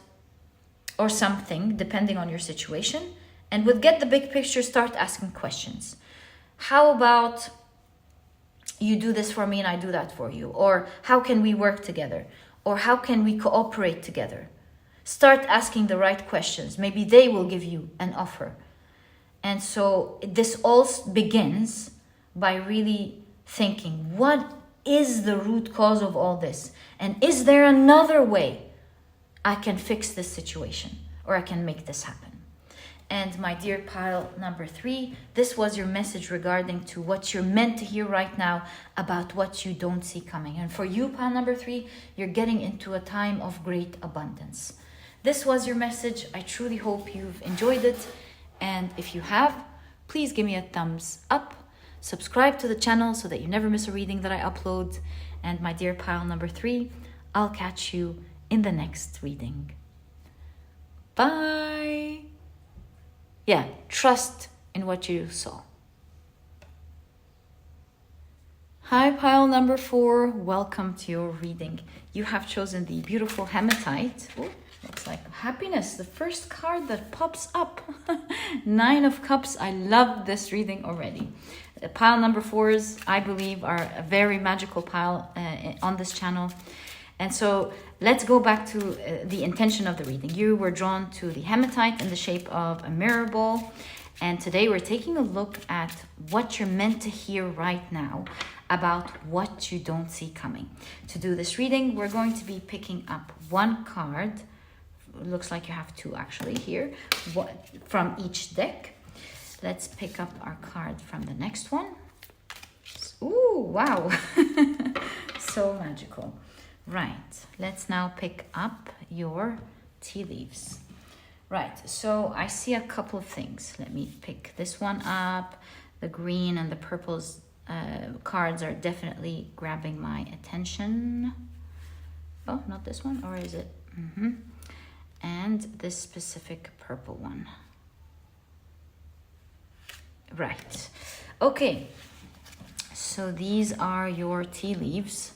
or something, depending on your situation. And with get the big picture, start asking questions. How about you do this for me and I do that for you? Or how can we work together? Or how can we cooperate together? Start asking the right questions. Maybe they will give you an offer. And so this all begins by really thinking, what is the root cause of all this? And is there another way I can fix this situation, or I can make this happen? And my dear pile number 3, this was your message regarding to what you're meant to hear right now about what you don't see coming. And for you, pile number 3, you're getting into a time of great abundance. This was your message. I truly hope you've enjoyed it. And if you have, please give me a thumbs up. Subscribe to the channel so that you never miss a reading that I upload. And my dear pile number 3, I'll catch you in the next reading. Bye. Yeah, trust in what you saw. Hi, pile number 4. Welcome to your reading. You have chosen the beautiful Hematite. Oh, looks like happiness. The first card that pops up. 9 of Cups. I love this reading already. Pile number 4s, I believe, are a very magical pile on this channel. And so let's go back to the intention of the reading. You were drawn to the Hematite in the shape of a mirror ball. And today we're taking a look at what you're meant to hear right now about what you don't see coming. To do this reading, we're going to be picking up one card. It looks like you have 2 actually here, from each deck. Let's pick up our card from the next one. Ooh, wow. So magical. Right, let's now pick up your tea leaves. Right, so I see a couple of things. Let me pick this one up. The green and the purples cards are definitely grabbing my attention. Oh, not this one, or is it? and this specific purple one. Right. Okay. So these are your tea leaves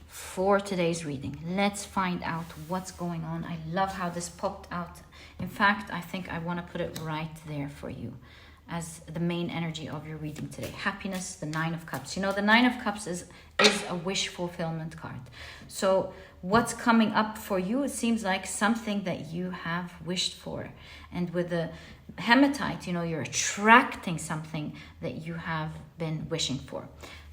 for today's reading. Let's find out what's going on. I love how this popped out. In fact, I think I want to put it right there for you as the main energy of your reading today. Happiness, the Nine of Cups. You know, the Nine of Cups is a wish fulfillment card. So what's coming up for you, it seems like something that you have wished for. And with the Hematite, you know, you're attracting something that you have been wishing for.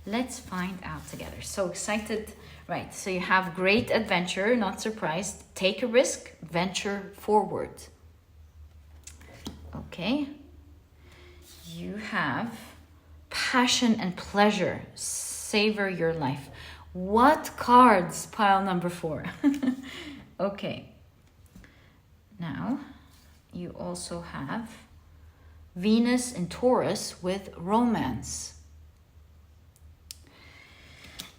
Let's find out together. So excited. Right, so you have great adventure, not surprised. Take a risk, venture forward. Okay. You have passion and pleasure. Savor your life. What cards? Pile number 4. Okay. Now, you also have Venus in Taurus with romance.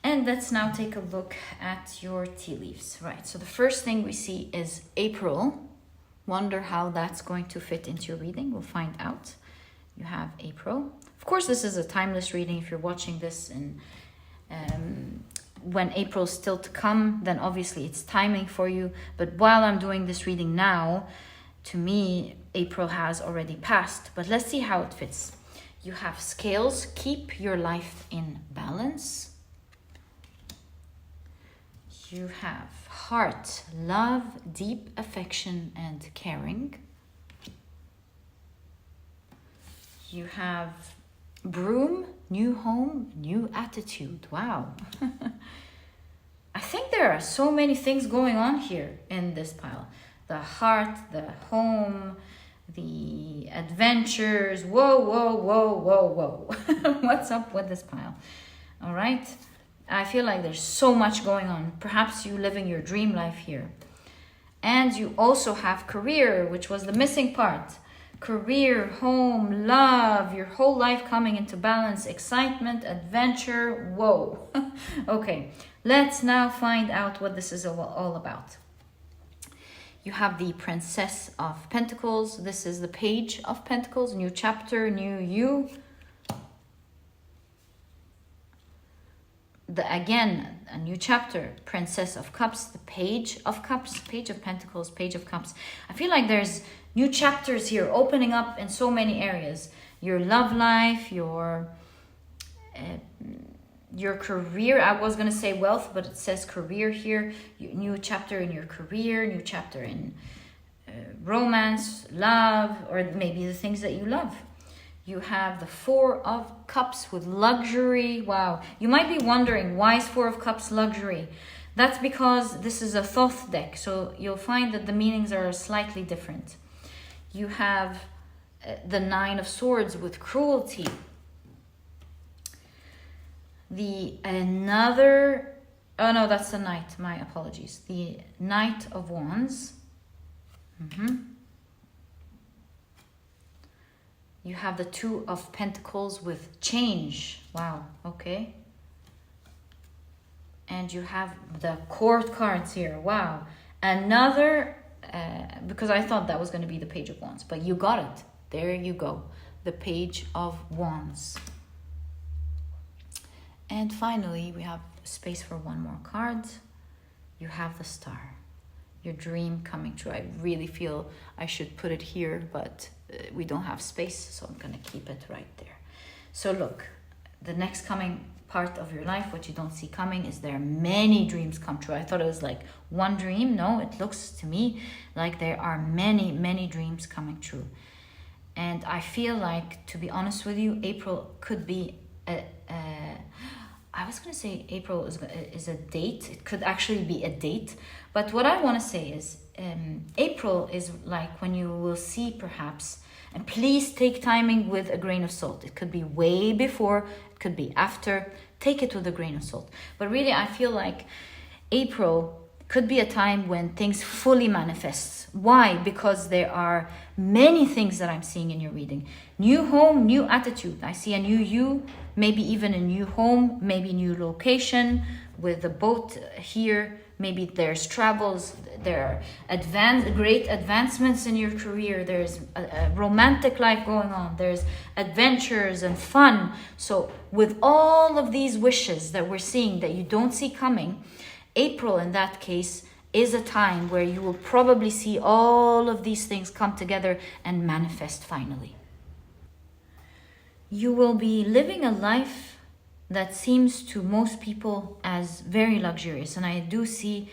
And let's now take a look at your tea leaves. Right, so the first thing we see is April. Wonder how that's going to fit into your reading. We'll find out. You have April. Of course, this is a timeless reading. If you're watching this and when April's still to come, then obviously it's timing for you. But while I'm doing this reading now, to me, April has already passed. But let's see how it fits. You have Scales. Keep your life in balance. You have Heart. Love, deep affection and caring. You have Broom, new home, new attitude. Wow. I think there are so many things going on here in this pile. The heart, the home, the adventures. Whoa, whoa, whoa, whoa, whoa. What's up with this pile? All right. I feel like there's so much going on. Perhaps you living your dream life here. And you also have career, which was the missing part. Career, home, love, your whole life coming into balance, excitement, adventure. Whoa. Okay, let's now find out what this is all about. You have the Princess of Pentacles. This is the Page of Pentacles. New chapter, new you. Again, a new chapter. Princess of Cups, the Page of Cups, Page of Pentacles, Page of Cups. I feel like there's new chapters here opening up in so many areas. Your love life, your career. I was going to say wealth, but it says career here. New chapter in your career, new chapter in romance, love, or maybe the things that you love. You have the Four of Cups with luxury. Wow. You might be wondering, why is Four of Cups luxury? That's because this is a Thoth deck. So you'll find that the meanings are slightly different. You have the Nine of Swords with cruelty. Oh no, that's the Knight. My apologies. The Knight of Wands. You have the Two of Pentacles with change. Wow, okay. And you have the Court cards here. Wow. Another, because I thought that was going to be the Page of Wands, but you got it. There you go. The Page of Wands. And finally, we have space for one more card. You have the Star. Your dream coming true. I really feel I should put it here, but we don't have space, so I'm going to keep it right there. So look, the next coming part of your life, what you don't see coming, is there many dreams come true. I thought it was like one dream. No, it looks to me like there are many, many dreams coming true. And I feel like, to be honest with you, April could be I was going to say April is a date. It could actually be a date. But what I want to say is April is like when you will see perhaps, and please take timing with a grain of salt. It could be way before, it could be after. Take it with a grain of salt. But really, I feel like April could be a time when things fully manifest. Why? Because there are many things that I'm seeing in your reading. New home, new attitude. I see a new you, maybe even a new home, maybe new location with the boat here, Maybe there's travels, there are great advancements in your career, there's a romantic life going on, there's adventures and fun. So with all of these wishes that we're seeing that you don't see coming, April in that case is a time where you will probably see all of these things come together and manifest finally. You will be living a life that seems to most people as very luxurious. And I do see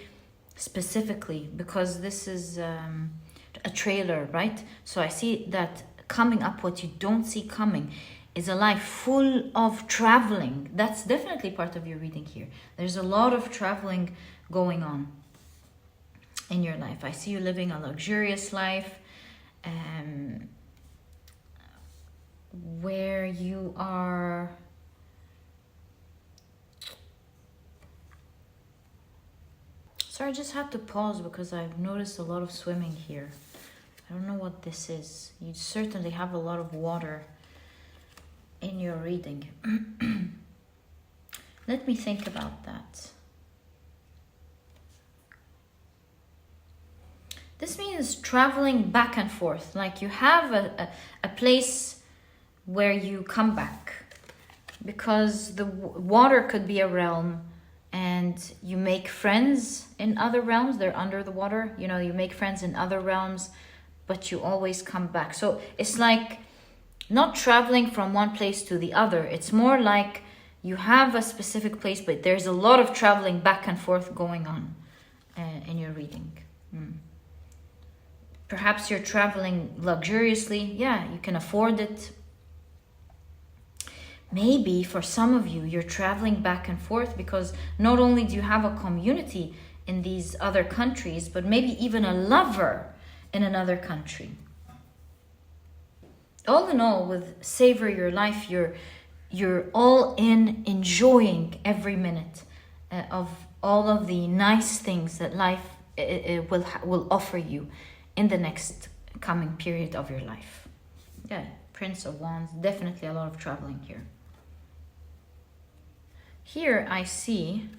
specifically, because this is a trailer, right? So I see that coming up, what you don't see coming is a life full of traveling. That's definitely part of your reading here. There's a lot of traveling going on in your life. I see you living a luxurious life, where you are sorry, I just had to pause because I've noticed a lot of swimming here. I don't know what this is. You certainly have a lot of water in your reading. Let me think about that. This means traveling back and forth. Like you have a place where you come back, because the water could be a realm and you make friends in other realms. They're under the water. You know, you make friends in other realms, but you always come back. So it's like not traveling from one place to the other. It's more like you have a specific place, but there's a lot of traveling back and forth going on in your reading. Perhaps you're traveling luxuriously. Yeah, you can afford it. Maybe for some of you, you're traveling back and forth because not only do you have a community in these other countries, but maybe even a lover in another country. All in all, with Savor Your Life, you're all in, enjoying every minute of all of the nice things that life will offer you in the next coming period of your life. Yeah, Prince of Wands, definitely a lot of traveling here. Here I see,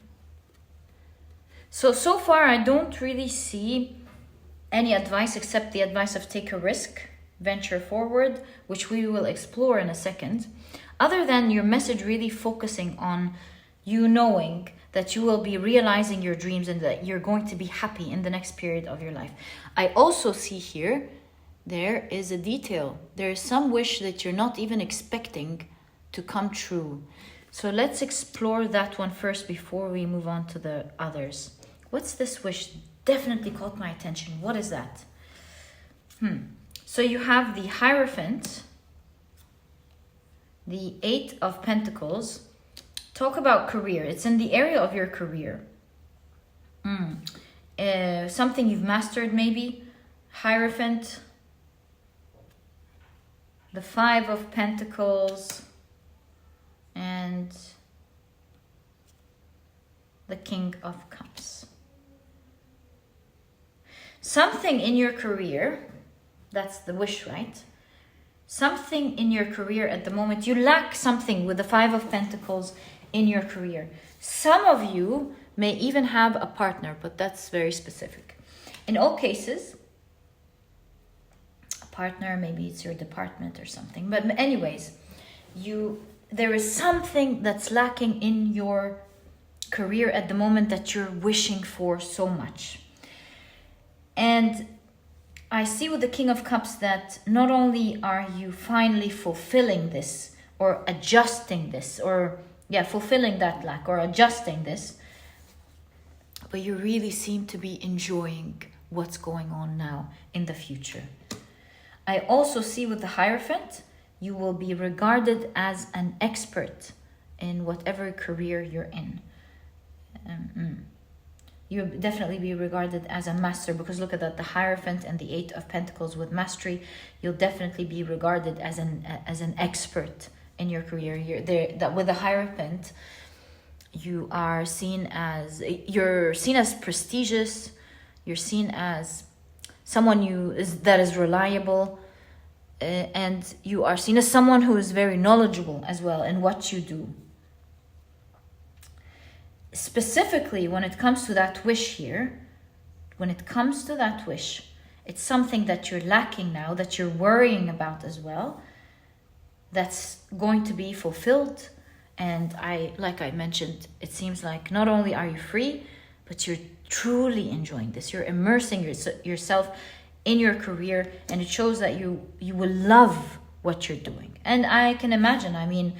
so far I don't really see any advice except the advice of take a risk, venture forward, which we will explore in a second. Other than your message really focusing on you knowing that you will be realizing your dreams and that you're going to be happy in the next period of your life. I also see here, there is a detail. There is some wish that you're not even expecting to come true. So let's explore that one first before we move on to the others. What's this wish? Definitely caught my attention. What is that? So you have the Hierophant, the Eight of Pentacles. Talk about career. It's in the area of your career. Something you've mastered maybe. Hierophant. The Five of Pentacles. And the King of Cups. Something in your career, that's the wish, right? Something in your career at the moment, you lack something with the Five of Pentacles in your career. Some of you may even have a partner, but that's very specific. In all cases, a partner, maybe it's your department or something. But anyways, there is something that's lacking in your career at the moment that you're wishing for so much. And I see with the King of Cups that not only are you finally fulfilling this or adjusting this, or fulfilling that lack or adjusting this, but you really seem to be enjoying what's going on now in the future. I also see with the Hierophant, you will be regarded as an expert in whatever career you're in. You'll definitely be regarded as a master, because look at that, the Hierophant and the Eight of Pentacles with mastery. You'll definitely be regarded as an expert in your career. With the Hierophant, you're seen as prestigious. You're seen as someone that is reliable. And you are seen as someone who is very knowledgeable as well in what you do. specifically when it comes to that wish here, it's something that you're lacking now, that you're worrying about as well, that's going to be fulfilled. And like I mentioned, it seems like not only are you free, but you're truly enjoying this. You're immersing yourself in your career, and it shows that you will love what you're doing. And I can imagine, I mean,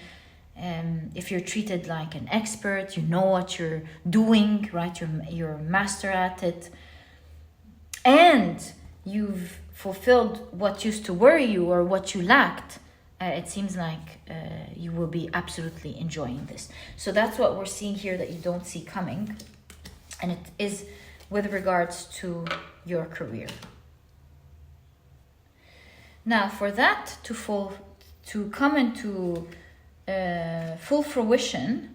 if you're treated like an expert, you know what you're doing, right? You're a master at it, and you've fulfilled what used to worry you or what you lacked. It seems like you will be absolutely enjoying this. So that's what we're seeing here that you don't see coming. And it is with regards to your career. Now, for that to come into full fruition,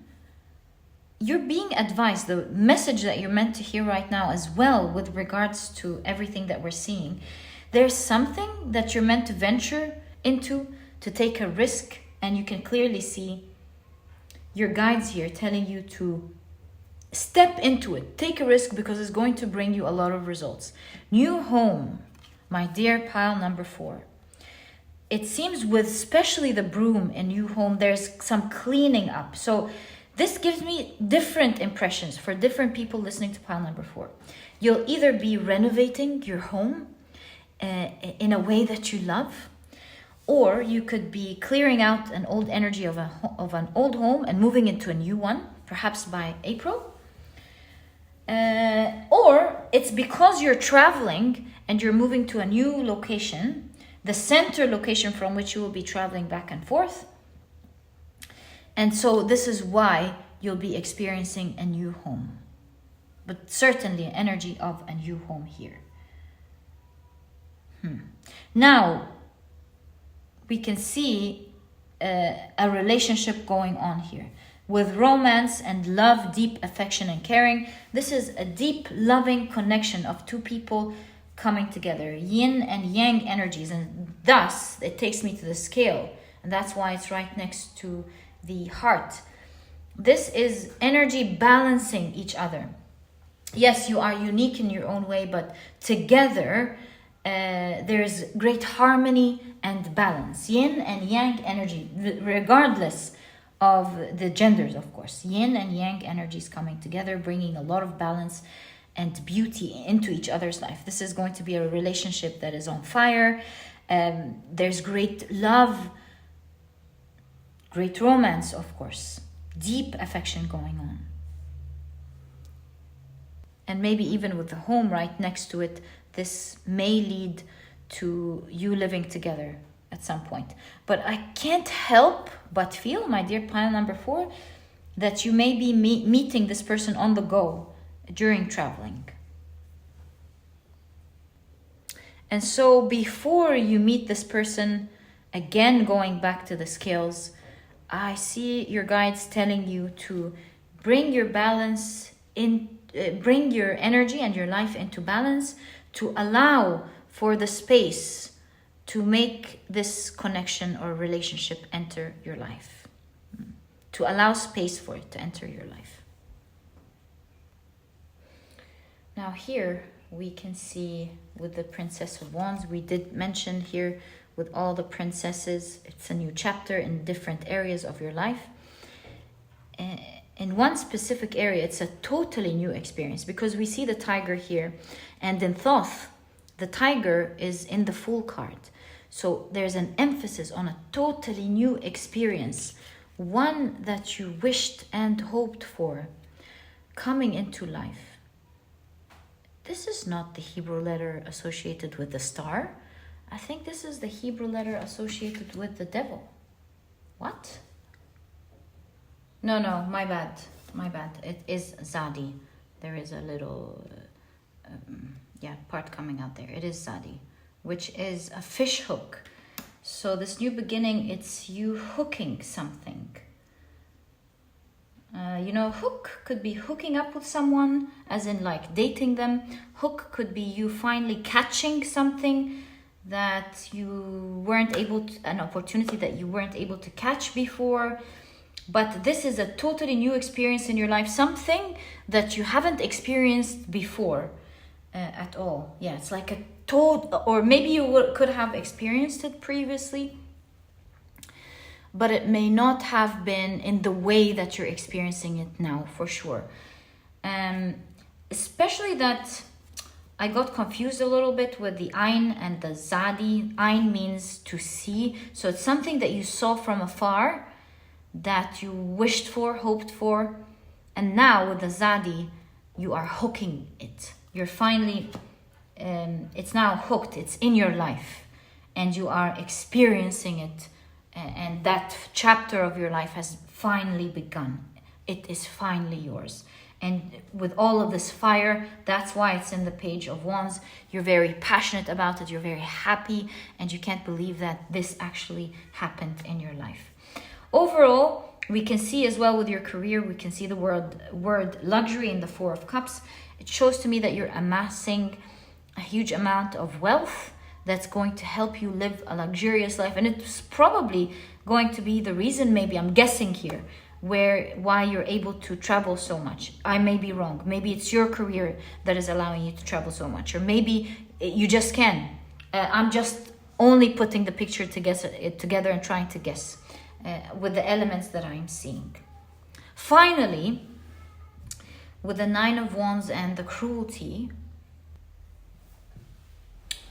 you're being advised, the message that you're meant to hear right now as well with regards to everything that we're seeing. There's something that you're meant to venture into, to take a risk, and you can clearly see your guides here telling you to step into it. Take a risk because it's going to bring you a lot of results. New home, my dear pile number 4. It seems with especially the broom in new home, there's some cleaning up. So this gives me different impressions for different people listening to pile number 4. You'll either be renovating your home in a way that you love, or you could be clearing out an old energy of an old home and moving into a new one, perhaps by April. Or it's because you're traveling and you're moving to a new location, the center location from which you will be traveling back and forth. And so this is why you'll be experiencing a new home. But certainly an energy of a new home here. Now, we can see a relationship going on here with romance and love, deep affection and caring. This is a deep, loving connection of two people coming together, yin and yang energies, and thus it takes me to the scale, and that's why it's right next to the heart. This is energy balancing each other. Yes, you are unique in your own way, but together there's great harmony and balance. Yin and yang energy, regardless of the genders, of course. Yin and yang energies coming together, bringing a lot of balance and beauty into each other's life. This is going to be a relationship that is on fire. There's great love, great romance, of course, deep affection going on. And maybe even with the home right next to it, this may lead to you living together at some point. But I can't help but feel, my dear pile number 4, that you may be meeting this person on the go during traveling. And so before you meet this person, again going back to the scales, I see your guides telling you to bring your balance in, bring your energy and your life into balance, to allow for the space to make this connection or relationship enter your life, to allow space for it to enter your life. Now here we can see with the Princess of Wands, we did mention here with all the princesses, it's a new chapter in different areas of your life. In one specific area, it's a totally new experience, because we see the tiger here, and in Thoth, the tiger is in the Fool card. So there's an emphasis on a totally new experience, one that you wished and hoped for coming into life. This is not the Hebrew letter associated with the star. I think this is the Hebrew letter associated with the devil. What? No, my bad. It is Zadi. There is a little, part coming out there. It is Zadi, which is a fish hook. So this new beginning, it's you hooking something. Hook could be hooking up with someone, as in like dating them. Hook could be you finally catching something that you weren't able to, an opportunity that you weren't able to catch before. But this is a totally new experience in your life, something that you haven't experienced before at all. Yeah, it's like a total, or maybe you could have experienced it previously, but it may not have been in the way that you're experiencing it now, for sure. Especially that I got confused a little bit with the Ain and the Zadi. Ain means to see, so it's something that you saw from afar, that you wished for, hoped for, and now with the Zadi, you are hooking it. You're finally, it's now hooked, it's in your life, and you are experiencing it, and that chapter of your life has finally begun. It is finally yours. And with all of this fire, that's why it's in the Page of Wands. You're very passionate about it, you're very happy, and you can't believe that this actually happened in your life. Overall, we can see as well with your career, we can see the word luxury in the Four of Cups. It shows to me that you're amassing a huge amount of wealth that's going to help you live a luxurious life. And it's probably going to be the reason, maybe I'm guessing here, why you're able to travel so much. I may be wrong. Maybe it's your career that is allowing you to travel so much. Or maybe you just can. I'm just only putting the picture together and trying to guess. With the elements that I'm seeing. Finally, with the Nine of Wands and the cruelty.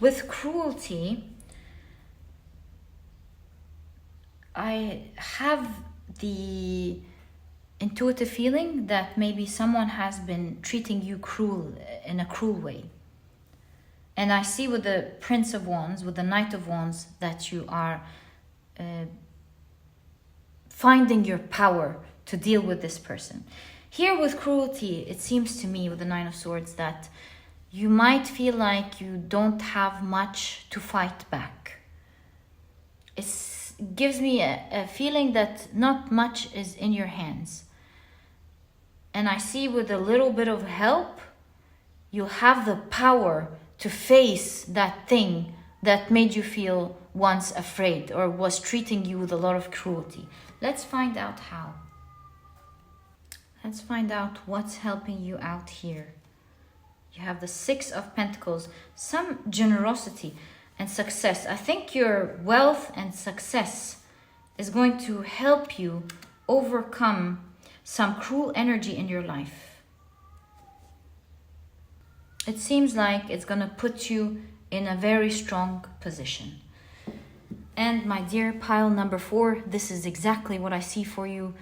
With cruelty, I have the intuitive feeling that maybe someone has been treating you in a cruel way. And I see with the Prince of Wands, with the Knight of Wands, that you are finding your power to deal with this person. Here with cruelty, it seems to me with the Nine of Swords that you might feel like you don't have much to fight back. It gives me a feeling that not much is in your hands. And I see with a little bit of help, you have the power to face that thing that made you feel once afraid or was treating you with a lot of cruelty. Let's find out how. Let's find out what's helping you out here. You have the Six of Pentacles, some generosity and success. I think your wealth and success is going to help you overcome some cruel energy in your life. It seems like it's going to put you in a very strong position. And my dear pile number 4, this is exactly what I see for you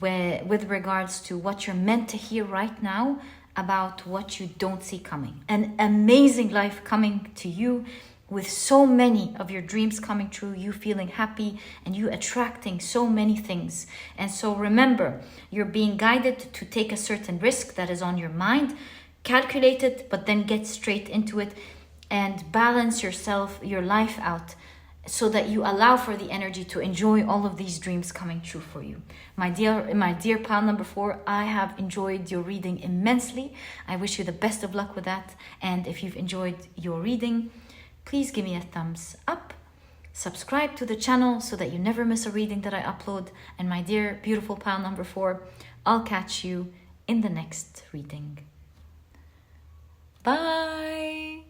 with regards to what you're meant to hear right now about what you don't see coming. An amazing life coming to you with so many of your dreams coming true, you feeling happy and you attracting so many things. And so remember, you're being guided to take a certain risk that is on your mind. Calculate it, but then get straight into it and balance your life out, so that you allow for the energy to enjoy all of these dreams coming true for you. My dear pile number 4, I have enjoyed your reading immensely. I wish you the best of luck with that. And if you've enjoyed your reading, please give me a thumbs up. Subscribe to the channel so that you never miss a reading that I upload. And my dear beautiful pile number 4, I'll catch you in the next reading. Bye.